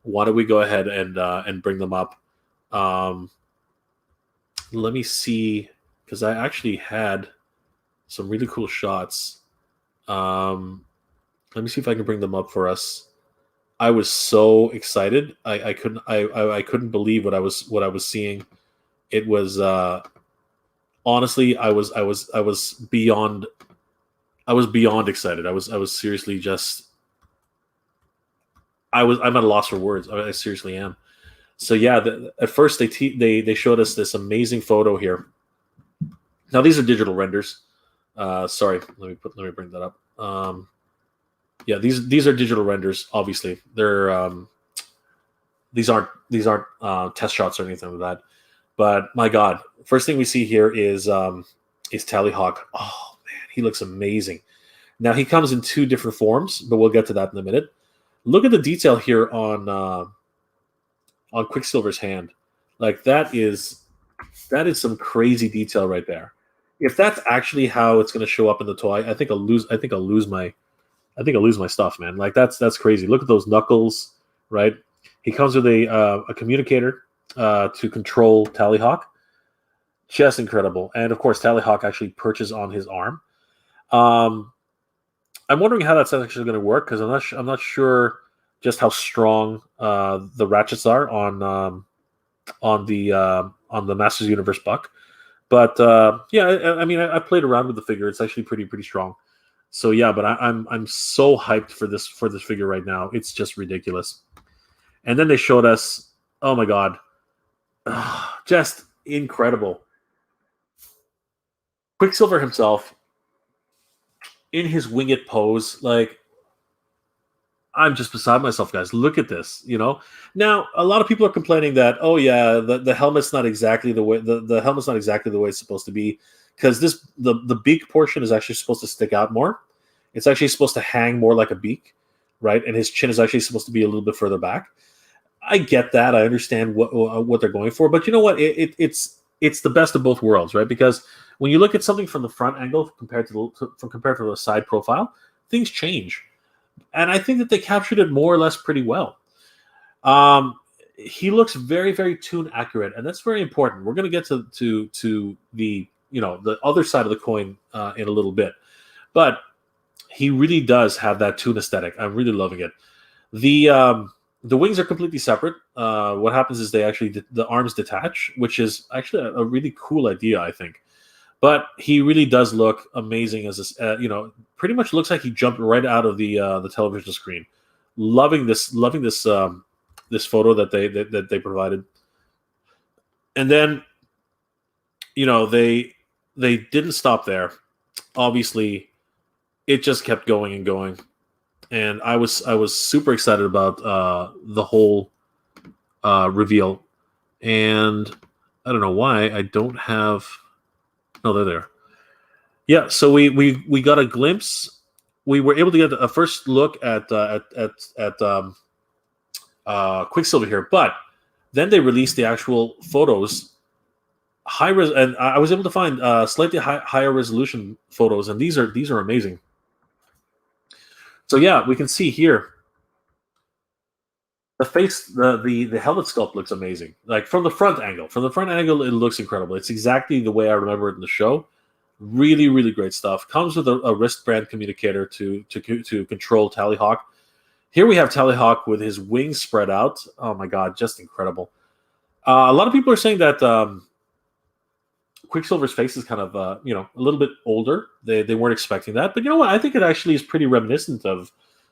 why don't we go ahead and bring them up? Let me see, because I actually had some really cool shots. Let me see if I can bring them up for us. I was so excited. I couldn't believe what I was seeing. It was honestly, I was beyond excited. I was seriously just I'm at a loss for words. I seriously am. So yeah, at first they showed us this amazing photo here. Now these are digital renders. Sorry, let me bring that up. Yeah, these are digital renders. Obviously, these aren't test shots or anything like that. But my God, first thing we see here is Tallyhawk. Oh man, he looks amazing. Now he comes in two different forms, but we'll get to that in a minute. Look at the detail here on Quicksilver's hand. Like that is some crazy detail right there. If that's actually how it's going to show up in the toy, I think I'll lose my stuff, man. Like that's crazy. Look at those knuckles, right? He comes with a communicator to control Tallyhawk. Just incredible. And of course, Tallyhawk actually perches on his arm. I'm wondering how that's actually going to work because I'm not sure just how strong the ratchets are on the Masters Universe Buck. But yeah, I mean, I played around with the figure. It's actually pretty strong. So yeah, but I'm so hyped for this figure right now. It's just ridiculous. And then they showed us, oh my God, just incredible. Quicksilver himself in his winged pose, like I'm just beside myself, guys. Look at this, Now, a lot of people are complaining that, oh yeah, the helmet's not exactly the way the helmet's not exactly the way it's supposed to be because the beak portion is actually supposed to stick out more. It's actually supposed to hang more like a beak, right? And his chin is actually supposed to be a little bit further back. I get that. I understand what they're going for, but you know what? It's the best of both worlds, right? Because when you look at something from the front angle compared to the side profile, things change. And I think that they captured it more or less pretty well. He looks very, very toon accurate, and that's very important. We're going to get to the the other side of the coin in a little bit, but he really does have that toon aesthetic. I'm really loving it. The wings are completely separate. What happens is the arms detach, which is actually a really cool idea, I think. But he really does look amazing as pretty much looks like he jumped right out of the television screen. Loving this this photo that they provided. And then they didn't stop there. Obviously, it just kept going and going. And I was super excited about the whole reveal. And I don't know why I don't have. No, they're there. Yeah, so we got a glimpse. We were able to get a first look at Quicksilver here, but then they released the actual photos, and I was able to find slightly higher resolution photos, and these are amazing. So yeah, we can see here the face, the helmet sculpt looks amazing. Like from the front angle, it looks incredible. It's exactly the way I remember it in the show. Really, really great stuff. Comes with a wristband communicator to control Tallyhawk. Here we have Tallyhawk with his wings spread out. Oh my God, just incredible. A lot of people are saying that Quicksilver's face is kind of a little bit older. They weren't expecting that, but you know what? I think it actually is pretty reminiscent of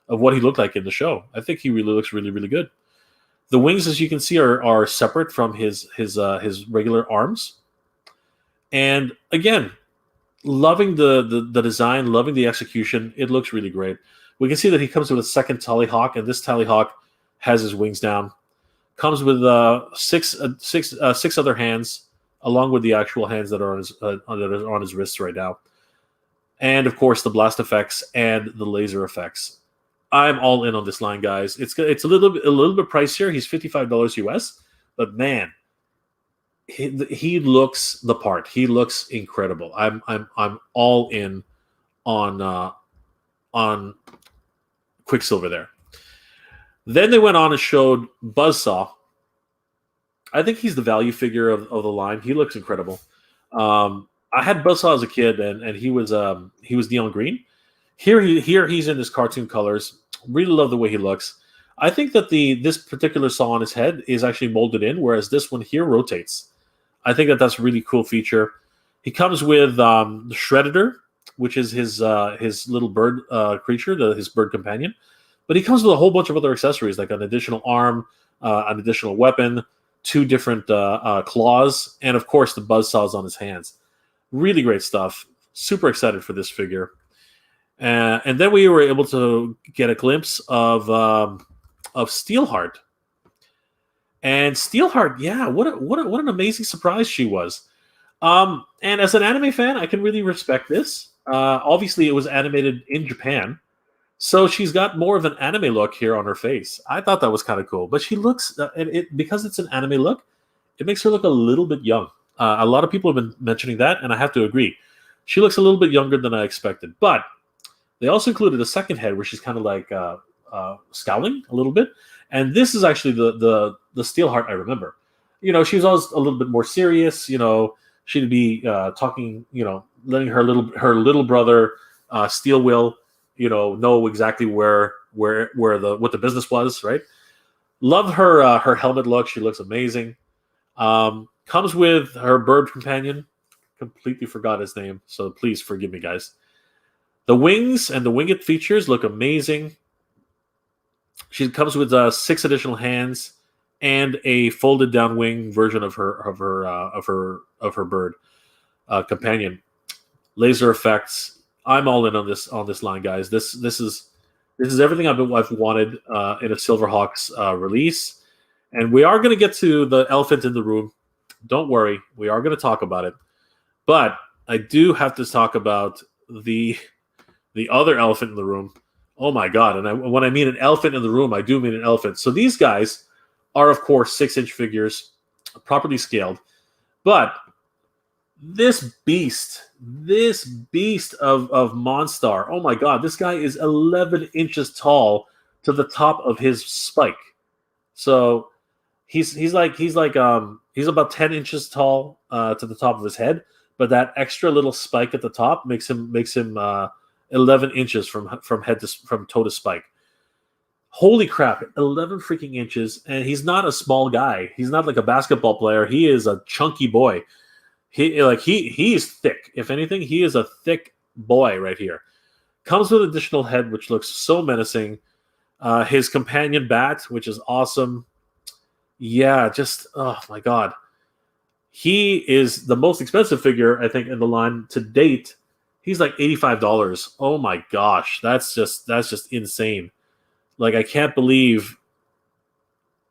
what he looked like in the show. I think he really looks really, really good. The wings, as you can see, are separate from his regular arms. And again, loving the design, loving the execution. It looks really great. We can see that he comes with a second Tallyhawk, and this Tallyhawk has his wings down. Comes with six other hands, along with the actual hands that are on his wrists right now. And of course, the blast effects and the laser effects. I'm all in on this line, guys. It's a little bit pricier. He's $55 US, but man, he looks the part. He looks incredible. I'm all in on Quicksilver there. Then they went on and showed Buzzsaw. I think he's the value figure of the line. He looks incredible. I had Buzzsaw as a kid, and he was neon green. Here he's in his cartoon colors. Really love the way he looks. I think that this particular saw on his head is actually molded in, whereas this one here rotates. I think that's a really cool feature. He comes with the Shredder, which is his little bird creature, his bird companion. But he comes with a whole bunch of other accessories, like an additional arm, an additional weapon, 2 different claws, and of course the buzzsaws on his hands. Really great stuff. Super excited for this figure. And then we were able to get a glimpse of Steelheart. And Steelheart, yeah, what an amazing surprise she was. And as an anime fan, I can really respect this. Obviously, it was animated in Japan, so she's got more of an anime look here on her face. I thought that was kind of cool. But she looks, because it's an anime look, it makes her look a little bit young. A lot of people have been mentioning that, and I have to agree. She looks a little bit younger than I expected. But they also included a second head where she's kind of like scowling a little bit. And this is actually the Steelheart I remember. You know, she was always a little bit more serious. You know, she'd be talking, you know, letting her little brother Steel Will, you know exactly what the business was, right? Love her helmet look. She looks amazing. Comes with her bird companion. Completely forgot his name, so please forgive me, guys. The wings and the winged features look amazing. She comes with 6 additional hands and a folded down wing version of her bird companion. Laser effects. I'm all in on this line, guys. This is everything I've wanted in a Silverhawks release, and we are going to get to the elephant in the room. Don't worry, we are going to talk about it, but I do have to talk about the other elephant in the room. Oh my god! And when I mean an elephant in the room, I do mean an elephant. So these guys are, of course, 6-inch figures, properly scaled, but this beast of Monstar, oh my god, this guy is 11 inches tall to the top of his spike. So he's about 10 inches tall to the top of his head, but that extra little spike at the top makes him 11 inches from toe to spike. Holy crap, 11 freaking inches, and he's not a small guy. He's not like a basketball player. He is a chunky boy. He is thick. If anything, he is a thick boy right here. Comes with additional head, which looks so menacing. His companion bat, which is awesome. Yeah, just oh my god. He is the most expensive figure, I think, in the line to date. He's like $85. Oh my gosh, that's just insane. Like, I can't believe.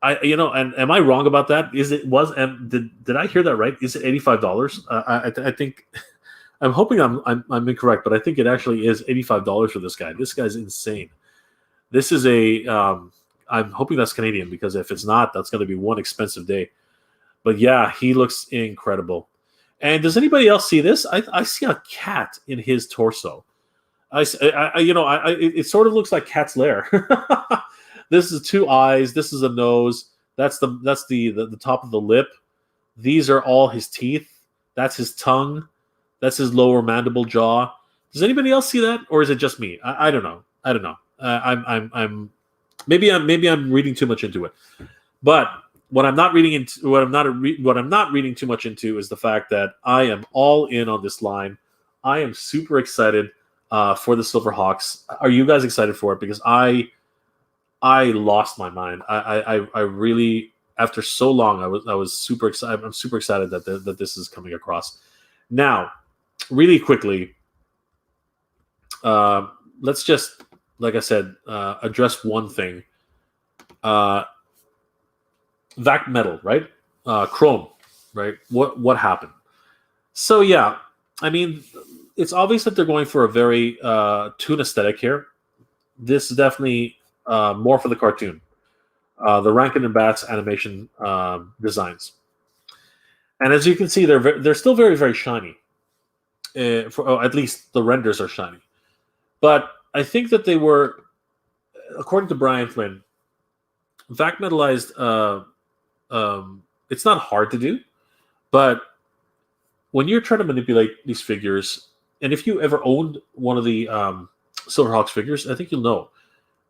And am I wrong about that? Did I hear that right? Is it $85? I think I'm hoping I'm incorrect, but I think it actually is $85 for this guy. This guy's insane. This is I'm hoping that's Canadian, because if it's not, that's going to be one expensive day. But yeah, he looks incredible. And does anybody else see this? I see a cat in his torso. It sort of looks like Cat's Lair. This is 2 eyes. This is a nose. That's the top of the lip. These are all his teeth. That's his tongue. That's his lower mandible jaw. Does anybody else see that, or is it just me? I don't know. I'm maybe I'm reading too much into it. But what I'm not reading too much into is the fact that I am all in on this line. I am super excited for the Silverhawks. Are you guys excited for it? Because I lost my mind. I really, after so long, I was super excited. I'm super excited that this is coming across. Now, really quickly, let's just, like I said, address one thing. Vac metal, right? Chrome, right? What happened? So yeah, I mean, it's obvious that they're going for a very toon aesthetic here. This is definitely more for the cartoon. The Rankin and Bass animation designs. And as you can see, they're still very, very shiny. At least the renders are shiny. But I think that they were, according to Brian Flynn, vac metalized. It's not hard to do, but when you're trying to manipulate these figures, and if you ever owned one of the Silverhawks figures, I think you'll know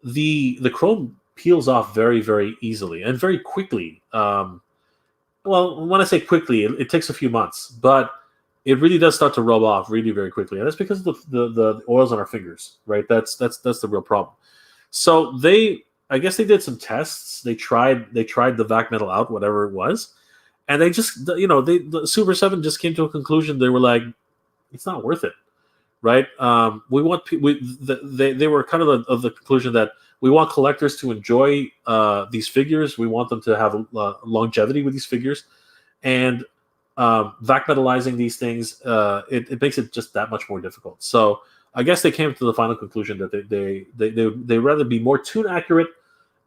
the chrome peels off very, very easily and very quickly. Well, when I say quickly, it takes a few months, but it really does start to rub off really very quickly, and that's because of the oils on our fingers, right? That's the real problem. So I guess they did some tests. They tried the vac metal out, whatever it was, and they just, the Super 7 just came to a conclusion. They were like, it's not worth it, right? We want they were kind of the conclusion that we want collectors to enjoy these figures. We want them to have longevity with these figures, and vac metalizing these things, it makes it just that much more difficult. So I guess they came to the final conclusion that they rather be more tune accurate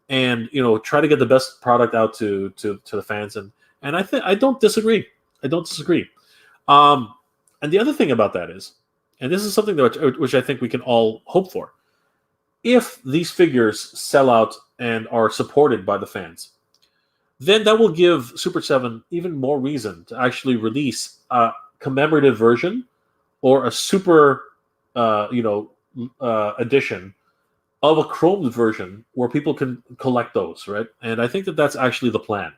and try to get the best product out to the fans, and I don't disagree. I don't disagree. And the other thing about that is, and this is something which I think we can all hope for, if these figures sell out and are supported by the fans, then that will give Super 7 even more reason to actually release a commemorative version or a super, edition of a chromed version where people can collect those, right? And I think that that's actually the plan.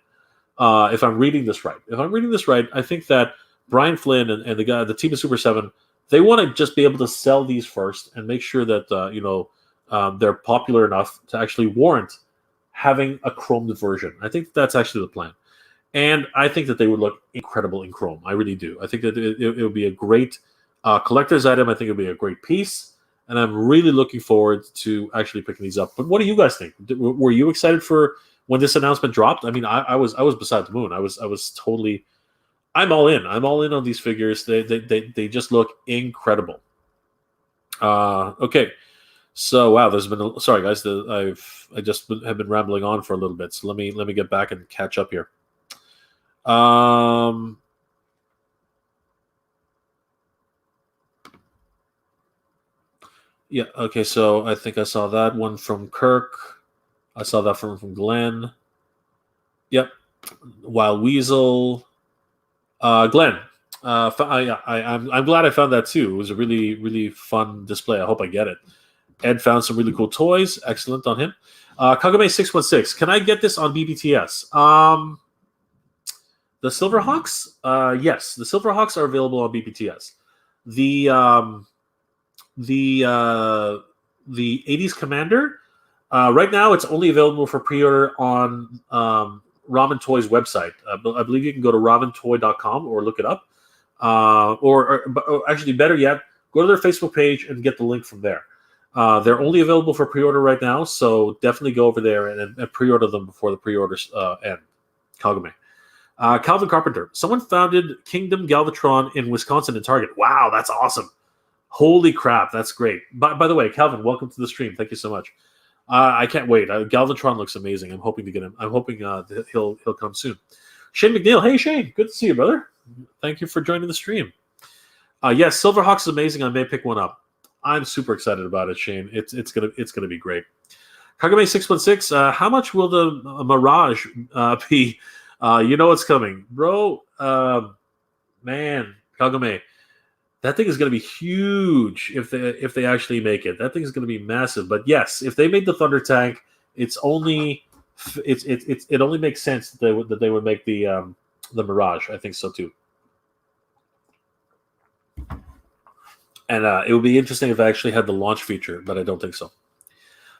If I'm reading this right, I think that Brian Flynn and the team of Super 7, they want to just be able to sell these first and make sure that they're popular enough to actually warrant having a chromed version. I think that's actually the plan. And I think that they would look incredible in chrome. I really do. I think that it would be a great collector's item. I think it would be a great piece. And I'm really looking forward to actually picking these up. But what do you guys think? Were you excited for when this announcement dropped? I mean, I was beside the moon. I was totally. I'm all in. I'm all in on these figures. They just look incredible. Okay. So wow, there's been sorry guys, I just have been rambling on for a little bit. So let me get back and catch up here. Yeah, okay, so I think I saw that one from Kirk. I saw that from Glenn. Yep. Wild Weasel. Glenn. I'm glad I found that too. It was a really, really fun display. I hope I get it. Ed found some really cool toys. Excellent on him. Kagame 616. Can I get this on BBTS? The Silverhawks? Yes, the Silverhawks are available on BBTS. The 80s Commander, right now it's only available for pre-order on Ramen Toy's website. I believe you can go to ramentoy.com or look it up. Or actually, better yet, go to their Facebook page and get the link from there. They're only available for pre-order right now, so definitely go over there and pre-order them before the pre-orders end. Kagame. Calvin Carpenter. Someone founded Kingdom Galvatron in Wisconsin in Target. Wow, that's awesome. Holy crap, that's great. By the way, Calvin, welcome to the stream. Thank you so much. I can't wait. Galvatron looks amazing. I'm hoping to get him. I'm hoping he'll come soon. Shane McNeil. Hey, Shane. Good to see you, brother. Thank you for joining the stream. Yes, Silverhawks is amazing. I may pick one up. I'm super excited about it, Shane. It's gonna be great. Kagame 616. How much will the Mirage be? You know what's coming, bro. Man, Kagame, that thing is gonna be huge if they actually make it. That thing is gonna be massive. But yes, if they made the Thunder Tank, it only makes sense that they would make the Mirage. I think so too. And it would be interesting if I actually had the launch feature, but I don't think so.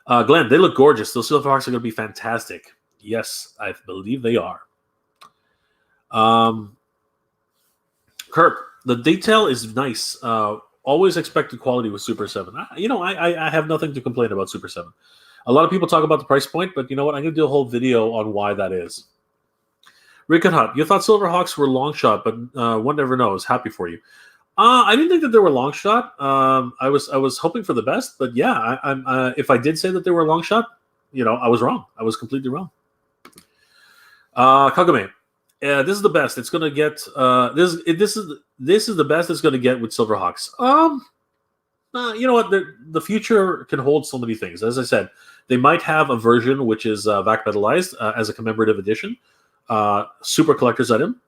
Glenn, they look gorgeous. Those Silverhawks are going to be fantastic. Yes, I believe they are. Kirk, the detail is nice. Always expected quality with Super 7. I have nothing to complain about Super 7. A lot of people talk about the price point, but you know what? I'm going to do a whole video on why that is. Rick and Hutt, you thought Silverhawks were long shot, but one never knows. Happy for you. I didn't think that they were long shot. I was hoping for the best, but yeah, if I did say that they were a long shot, I was wrong. I was completely wrong. Kagame, this is the best. It's gonna get this is the best it's gonna get with Silverhawks. You know what? The future can hold so many things. As I said, they might have a version which is vac metalized as a commemorative edition, super collector's item.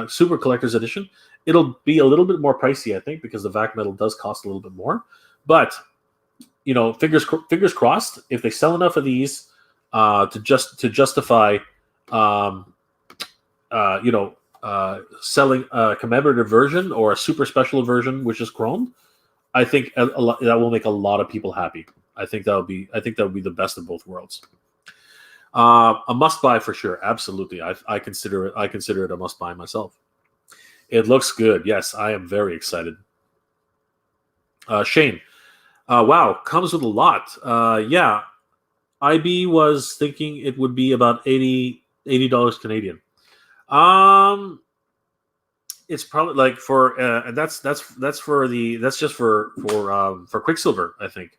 Super collector's edition. It'll be a little bit more pricey, I think, because the vac metal does cost a little bit more. But fingers crossed, if they sell enough of these to justify selling a commemorative version or a super special version, which is Chrome, I think that will make a lot of people happy. I think that would be the best of both worlds. A must buy for sure. Absolutely, I consider it a must buy myself. It looks good. Yes, I am very excited. Shane, wow, comes with a lot. Yeah, IB was thinking it would be about $80 Canadian. Um, it's probably like for and that's for that's just for Quicksilver, I think.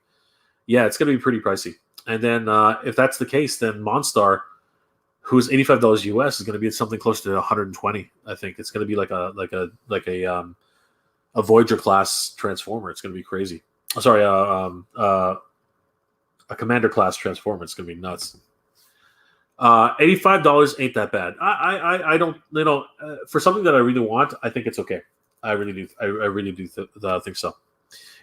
Yeah, it's gonna be pretty pricey. And then if that's the case, then Monstar, who's $85 US, is going to be at something close to 120. I think it's going to be like a Voyager class transformer. It's going to be crazy. Sorry, a Commander class transformer. It's going to be nuts. $85 ain't that bad. I don't for something that I really want, I think it's okay. I really do. I really do think so.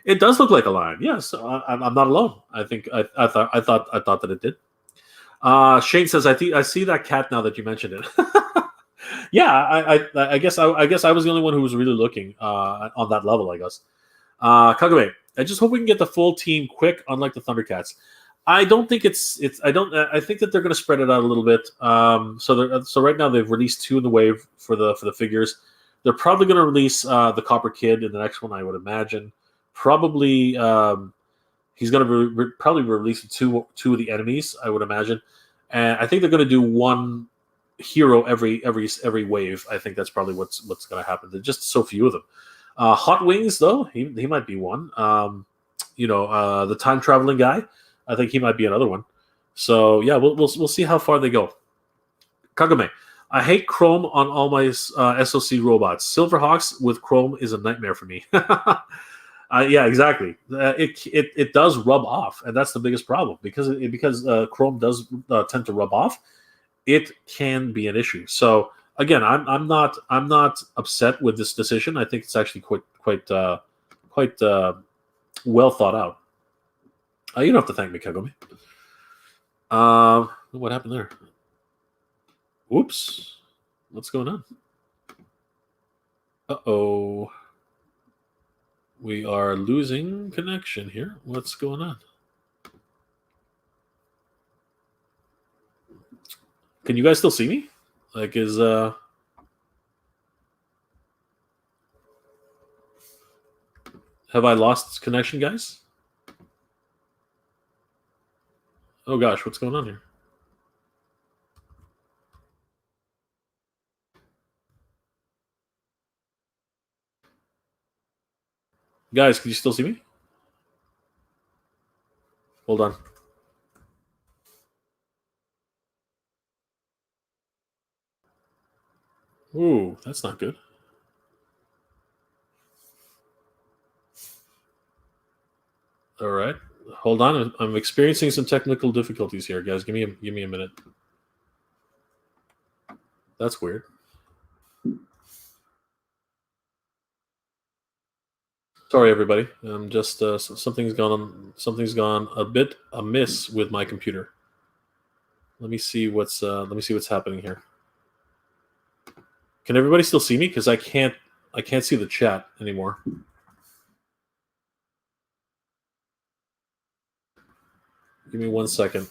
It does look like a lion. Yes, I'm not alone. I think I thought that it did. Shane says, I see that cat now that you mentioned it." Yeah, I guess I was the only one who was really looking on that level. I guess. Kagame, I just hope we can get the full team quick, unlike the Thundercats. I don't think it's. I think that they're going to spread it out a little bit. So right now they've released 2 in the wave for the figures. They're probably going to release the Copper Kid in the next one, I would imagine. Probably he's going to probably release two of the enemies, I would imagine. And I think they're going to do one hero every wave. I think that's probably what's going to happen. There's just so few of them. Hot Wings, though, he might be one. The time traveling guy, I think he might be another one. So yeah, we'll see how far they go. Kagame, I hate Chrome on all my SOC robots. Silverhawks with Chrome is a nightmare for me. Yeah, exactly. It does rub off, and that's the biggest problem because Chrome does tend to rub off. It can be an issue. So again, I'm not upset with this decision. I think it's actually quite well thought out. You don't have to thank me, Kagome. What happened there? Whoops. What's going on? Uh-oh. We are losing connection here. What's going on? Can you guys still see me? Like, have I lost connection, guys? Oh gosh, what's going on here? Guys, can you still see me? Hold on. Ooh, that's not good. All right, hold on. I'm experiencing some technical difficulties here, guys. Give me a minute. That's weird. Sorry, everybody. I'm just something's gone a bit amiss with my computer. Let me see what's happening here. Can everybody still see me? Because I can't see the chat anymore. Give me 1 second.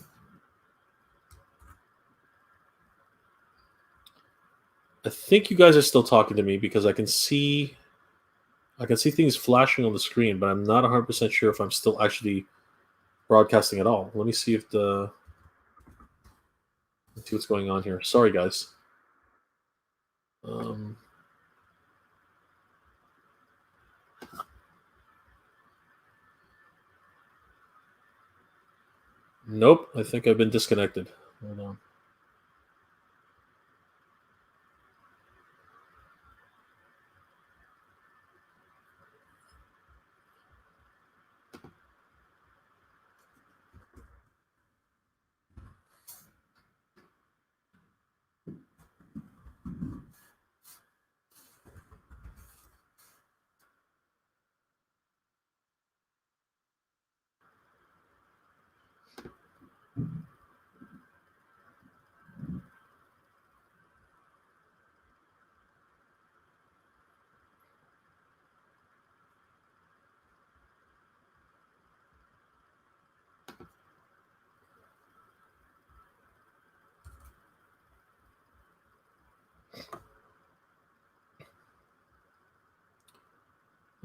I think you guys are still talking to me because I can see things flashing on the screen, but I'm not 100% sure if I'm still actually broadcasting at all. Let me see let's see what's going on here. Sorry, guys. Nope. I think I've been disconnected. Hold on.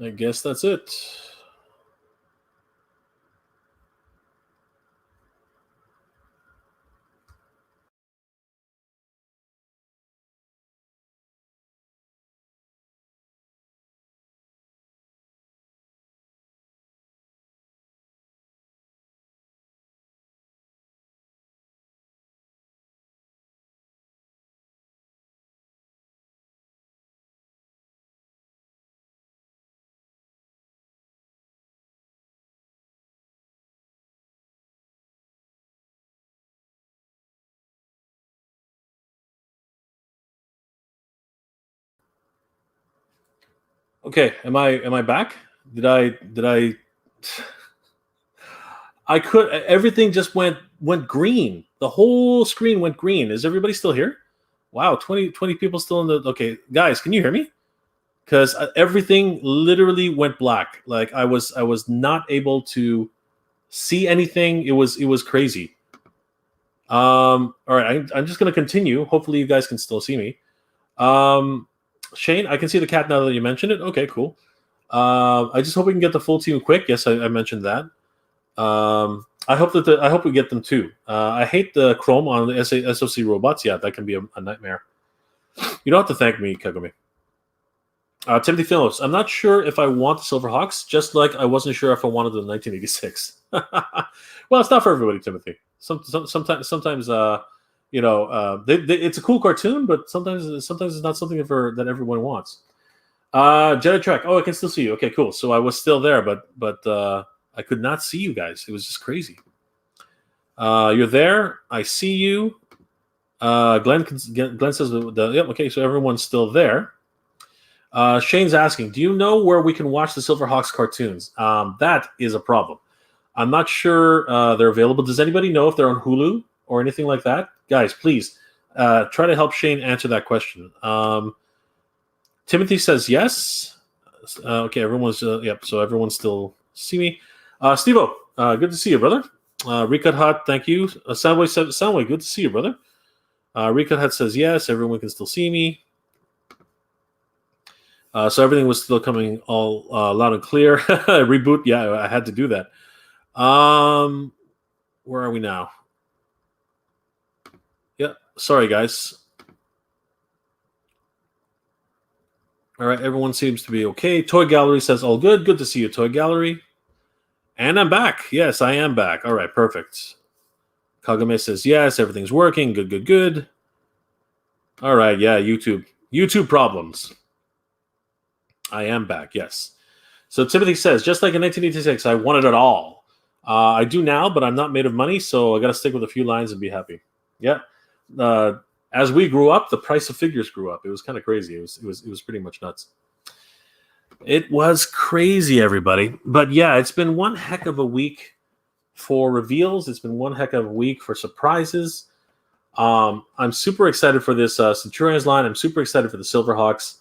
I guess that's it. Okay, am I back? Did I I could everything just went green. The whole screen went green. Is everybody still here? Wow, 20 people still in the okay, guys, can you hear me? Cuz everything literally went black. Like I was not able to see anything. It was crazy. All right, I'm just going to continue. Hopefully you guys can still see me. Um Shane, I can see the cat now that you mentioned it. Okay, cool. I just hope we can get the full team quick. Yes, I mentioned that. I hope that I hope we get them too. I hate the Chrome on the SOC robots. Yeah, that can be a nightmare. You don't have to thank me, Kagome. Timothy Phillips. I'm not sure if I want the Silverhawks, just like I wasn't sure if I wanted the 1986. Well, it's not for everybody, Timothy. Sometimes, it's a cool cartoon, but sometimes it's not something that everyone wants. Jedi Trek. Oh, I can still see you. Okay, cool. So I was still there, but I could not see you guys. It was just crazy. You're there. I see you. Glenn says yep. Okay, so everyone's still there. Shane's asking, do you know where we can watch the Silverhawks cartoons? That is a problem. I'm not sure they're available. Does anybody know if they're on Hulu or anything like that? Guys, please try to help Shane answer that question. Timothy says yes. Okay, everyone's yep. So everyone still see me. Steve-O, good to see you, brother. Recut Hut, thank you. Soundway, good to see you, brother. Recut Hut says yes. Everyone can still see me. So everything was still coming all loud and clear. Reboot, yeah, I had to do that. Where are we now? Yeah, sorry, guys. All right, everyone seems to be okay. Toy Gallery says all good. Good to see you, Toy Gallery. And I'm back. Yes, I am back. All right, perfect. Kagame says yes, everything's working. Good, good, good. All right, yeah, YouTube problems. I am back, yes. So Timothy says, just like in 1986, I wanted it all. I do now, but I'm not made of money, so I got to stick with a few lines and be happy. Yeah. As we grew up, the price of figures grew up. It was kind of crazy. It was pretty much nuts. It was crazy, everybody. But yeah, it's been one heck of a week for reveals. It's been one heck of a week for surprises. I'm super excited for this Centurions line. I'm super excited for the Silverhawks.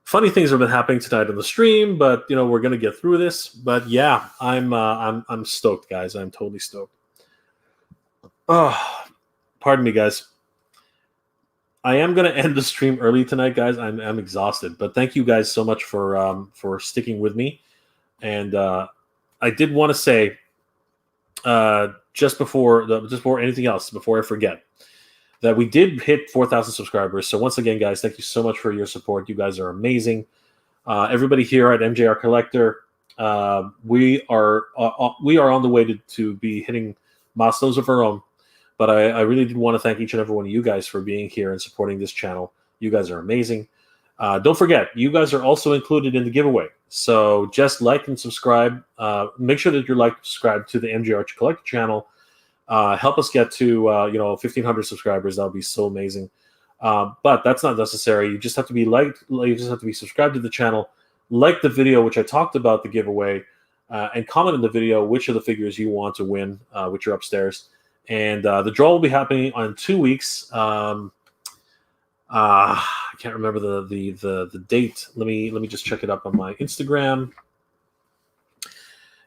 Funny things have been happening tonight on the stream, but we're gonna get through this. But yeah, I'm stoked, guys. I'm totally stoked. Oh, pardon me, guys. I am gonna end the stream early tonight, guys. I'm exhausted, but thank you guys so much for sticking with me. And I did want to say, just before anything else, before I forget, that we did hit 4,000 subscribers. So once again, guys, thank you so much for your support. You guys are amazing. Everybody here at MJR Collector, we are on the way to be hitting milestones of our own. But I really did want to thank each and every one of you guys for being here and supporting this channel. You guys are amazing. Don't forget, you guys are also included in the giveaway. So just like and subscribe. Make sure that you're like and subscribe to the MJR Collector channel. Help us get to 1,500 subscribers. That would be so amazing. But that's not necessary. You just have to be you just have to be subscribed to the channel, like the video which I talked about the giveaway, and comment in the video which of the figures you want to win, which are upstairs. And the draw will be happening on 2 weeks. I can't remember the date. Let me just check it up on my Instagram.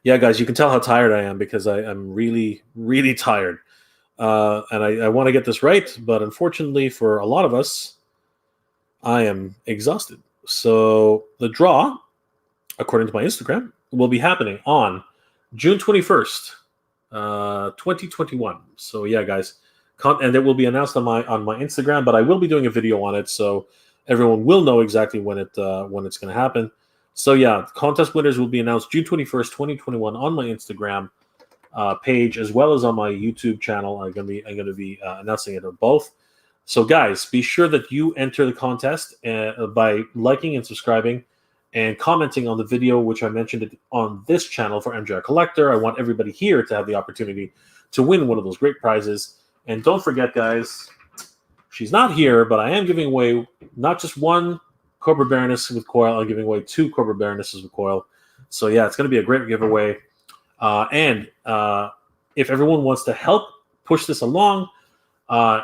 Yeah, guys, you can tell how tired I am because I'm really, really tired. And I want to get this right, but unfortunately for a lot of us, I am exhausted. So the draw according to my Instagram, will be happening on June 21st, 2021. So yeah, guys, and it will be announced on my Instagram, but I will be doing a video on it, so everyone will know exactly when it's going to happen. So yeah, contest winners will be announced June 21st, 2021 on my Instagram page, as well as on my YouTube channel. I'm going to be announcing it on both. So guys, be sure that you enter the contest by liking and subscribing and commenting on the video, which I mentioned it on this channel for MJR Collector. I want everybody here to have the opportunity to win one of those great prizes. And don't forget, guys, she's not here, but I am giving away not just one Cobra Baroness with coil, I'm giving away 2 Cobra Baronesses with coil. So yeah, it's going to be a great giveaway. And if everyone wants to help push this along,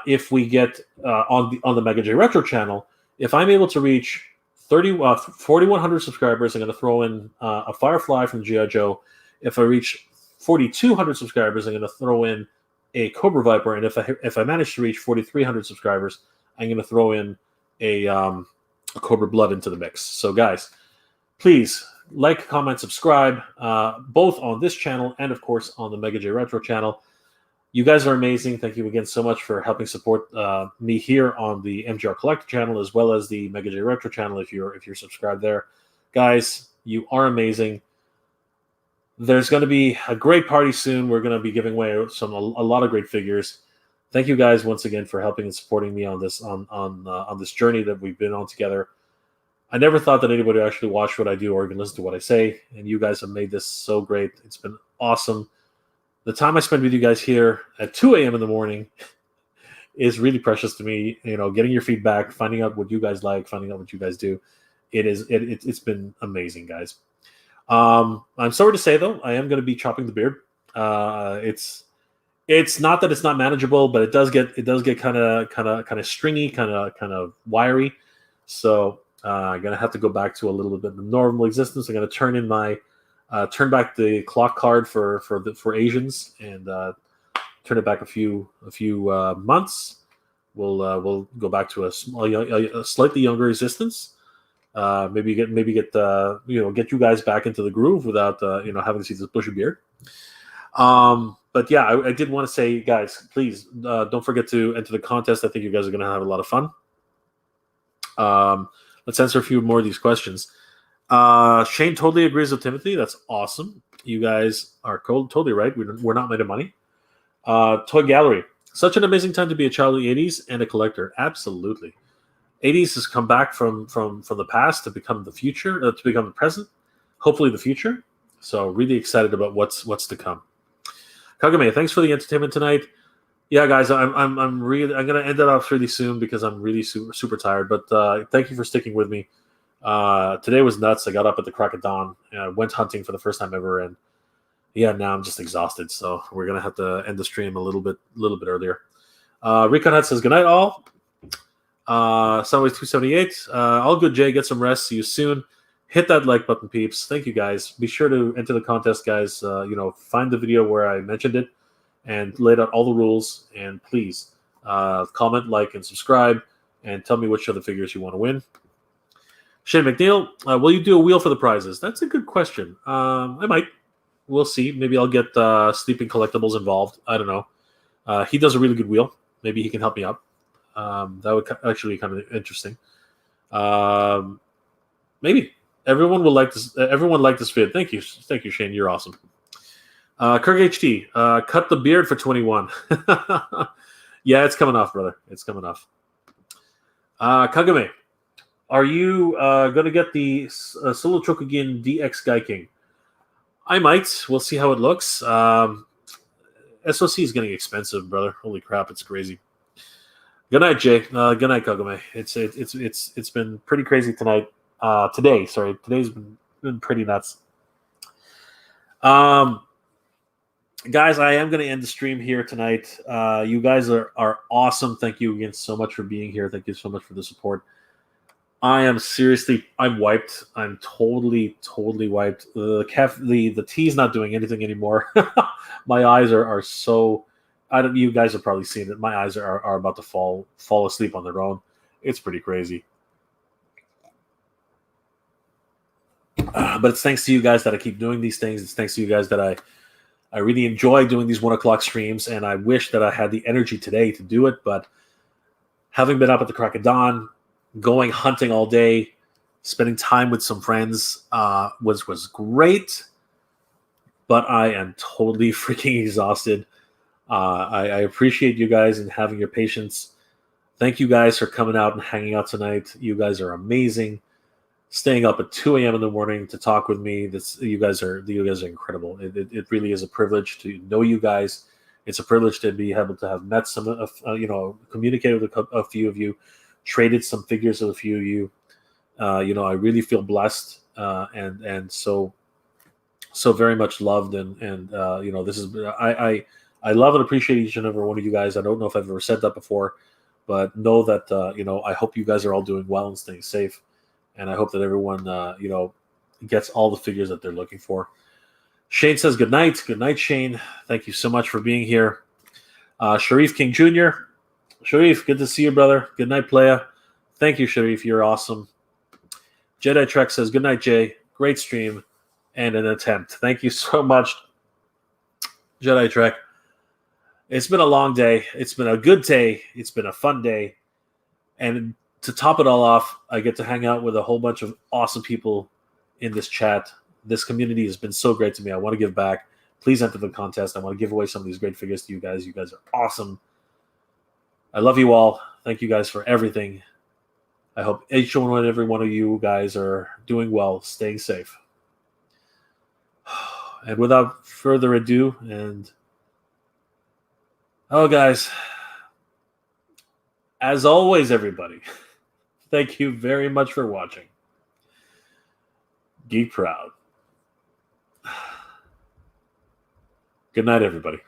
if we get on the MegaJ Retro channel, if I'm able to reach 4,100 subscribers, I'm going to throw in a Firefly from G.I. Joe. If I reach 4,200 subscribers, I'm going to throw in a Cobra Viper. And if I manage to reach 4,300 subscribers, I'm going to throw in a Cobra Blood into the mix. So guys, please like, comment, subscribe, both on this channel and, of course, on the MegaJ Retro channel. You guys are amazing. Thank you again so much for helping support me here on the MJR Collector channel, as well as the MegaJ Retro channel if you're subscribed there. Guys, you are amazing. There's going to be a great party soon. We're going to be giving away a lot of great figures. Thank you guys once again for helping and supporting me on this on this journey that we've been on together. I never thought that anybody would actually watch what I do or even listen to what I say, and you guys have made this so great. It's been awesome. The time I spend with you guys here at 2 a.m. in the morning is really precious to me. You know, getting your feedback, finding out what you guys like, finding out what you guys do. It's been amazing, guys. I'm sorry to say though, I am going to be chopping the beard. It's not that it's not manageable, but it does get kind of stringy, kind of wiry. So I'm gonna have to go back to a little bit of normal existence. I'm gonna turn back the clock card for Asians and turn it back a few months. We'll go back to a slightly younger existence. Maybe get get you guys back into the groove without having to see this bushy beard. But yeah, I did want to say, guys, please don't forget to enter the contest. I think you guys are going to have a lot of fun. Let's answer a few more of these questions. Shane totally agrees with Timothy. That's awesome. You guys are totally right. We're not made of money. Toy Gallery. Such an amazing time to be a child of the 80s and a collector. Absolutely. 80s has come back from the past to become the future, to become the present, hopefully the future. So really excited about what's to come. Kagame, thanks for the entertainment tonight. Yeah, guys, I'm gonna end it off really soon because I'm really super tired. But thank you for sticking with me. Today was nuts. I got up at the crack of dawn. Went hunting for the first time ever, and yeah, now I'm just exhausted. So we're gonna have to end the stream a little bit earlier. Recon Hut says good night, all. Sunways 278. All good, Jay. Get some rest. See you soon. Hit that like button, peeps. Thank you, guys. Be sure to enter the contest, guys. Find the video where I mentioned it and laid out all the rules. And please comment, like, and subscribe, and tell me which of the figures you want to win. Shane McNeil, will you do a wheel for the prizes? That's a good question. I might. We'll see. Maybe I'll get Sleeping Collectibles involved. I don't know. He does a really good wheel. Maybe he can help me out. That would actually be kind of interesting. Maybe. Everyone will like this. Everyone liked this vid. Thank you, Shane. You're awesome. Kirk HT, cut the beard for 21. Yeah, it's coming off, brother. It's coming off. Kagame, are you going to get the Solo Chokugin DX Gaiking? I might. We'll see how it looks. SOC is getting expensive, brother. Holy crap, it's crazy. Good night, Jay. Good night, Kagame. It's been pretty crazy tonight. Today's been pretty nuts. Guys, I am going to end the stream here tonight. You guys are awesome. Thank you again so much for being here. Thank you so much for the support. I'm wiped. I'm totally wiped. The tea's not doing anything anymore. My eyes are so. You guys have probably seen it. My eyes are about to fall asleep on their own. It's pretty crazy. But it's thanks to you guys that I keep doing these things. It's thanks to you guys that I really enjoy doing these 1 o'clock streams, and I wish that I had the energy today to do it. But having been up at the crack of dawn, going hunting all day, spending time with some friends was great. But I am totally freaking exhausted. I appreciate you guys and having your patience. Thank you guys for coming out and hanging out tonight. You guys are amazing. Staying up at 2 a.m. in the morning to talk with me. You guys are incredible. It really is a privilege to know you guys. It's a privilege to be able to have met some, communicated with a few of you, traded some figures with a few of you. I really feel blessed and so very much loved. And this is I love and appreciate each and every one of you guys. I don't know if I've ever said that before, but know that I hope you guys are all doing well and staying safe. And I hope that everyone, gets all the figures that they're looking for. Shane says good night. Good night, Shane. Thank you so much for being here. Sharif King Jr. Sharif, good to see you, brother. Good night, playa. Thank you, Sharif. You're awesome. Jedi Trek says good night, Jay. Great stream and an attempt. Thank you so much, Jedi Trek. It's been a long day. It's been a good day. It's been a fun day. And to top it all off, I get to hang out with a whole bunch of awesome people in this chat. This community has been so great to me. I want to give back. Please enter the contest. I want to give away some of these great figures to you guys. You guys are awesome. I love you all. Thank you guys for everything. I hope each and every one of you guys are doing well, staying safe. And without further ado, guys, as always, everybody, thank you very much for watching. Geek proud. Good night, everybody.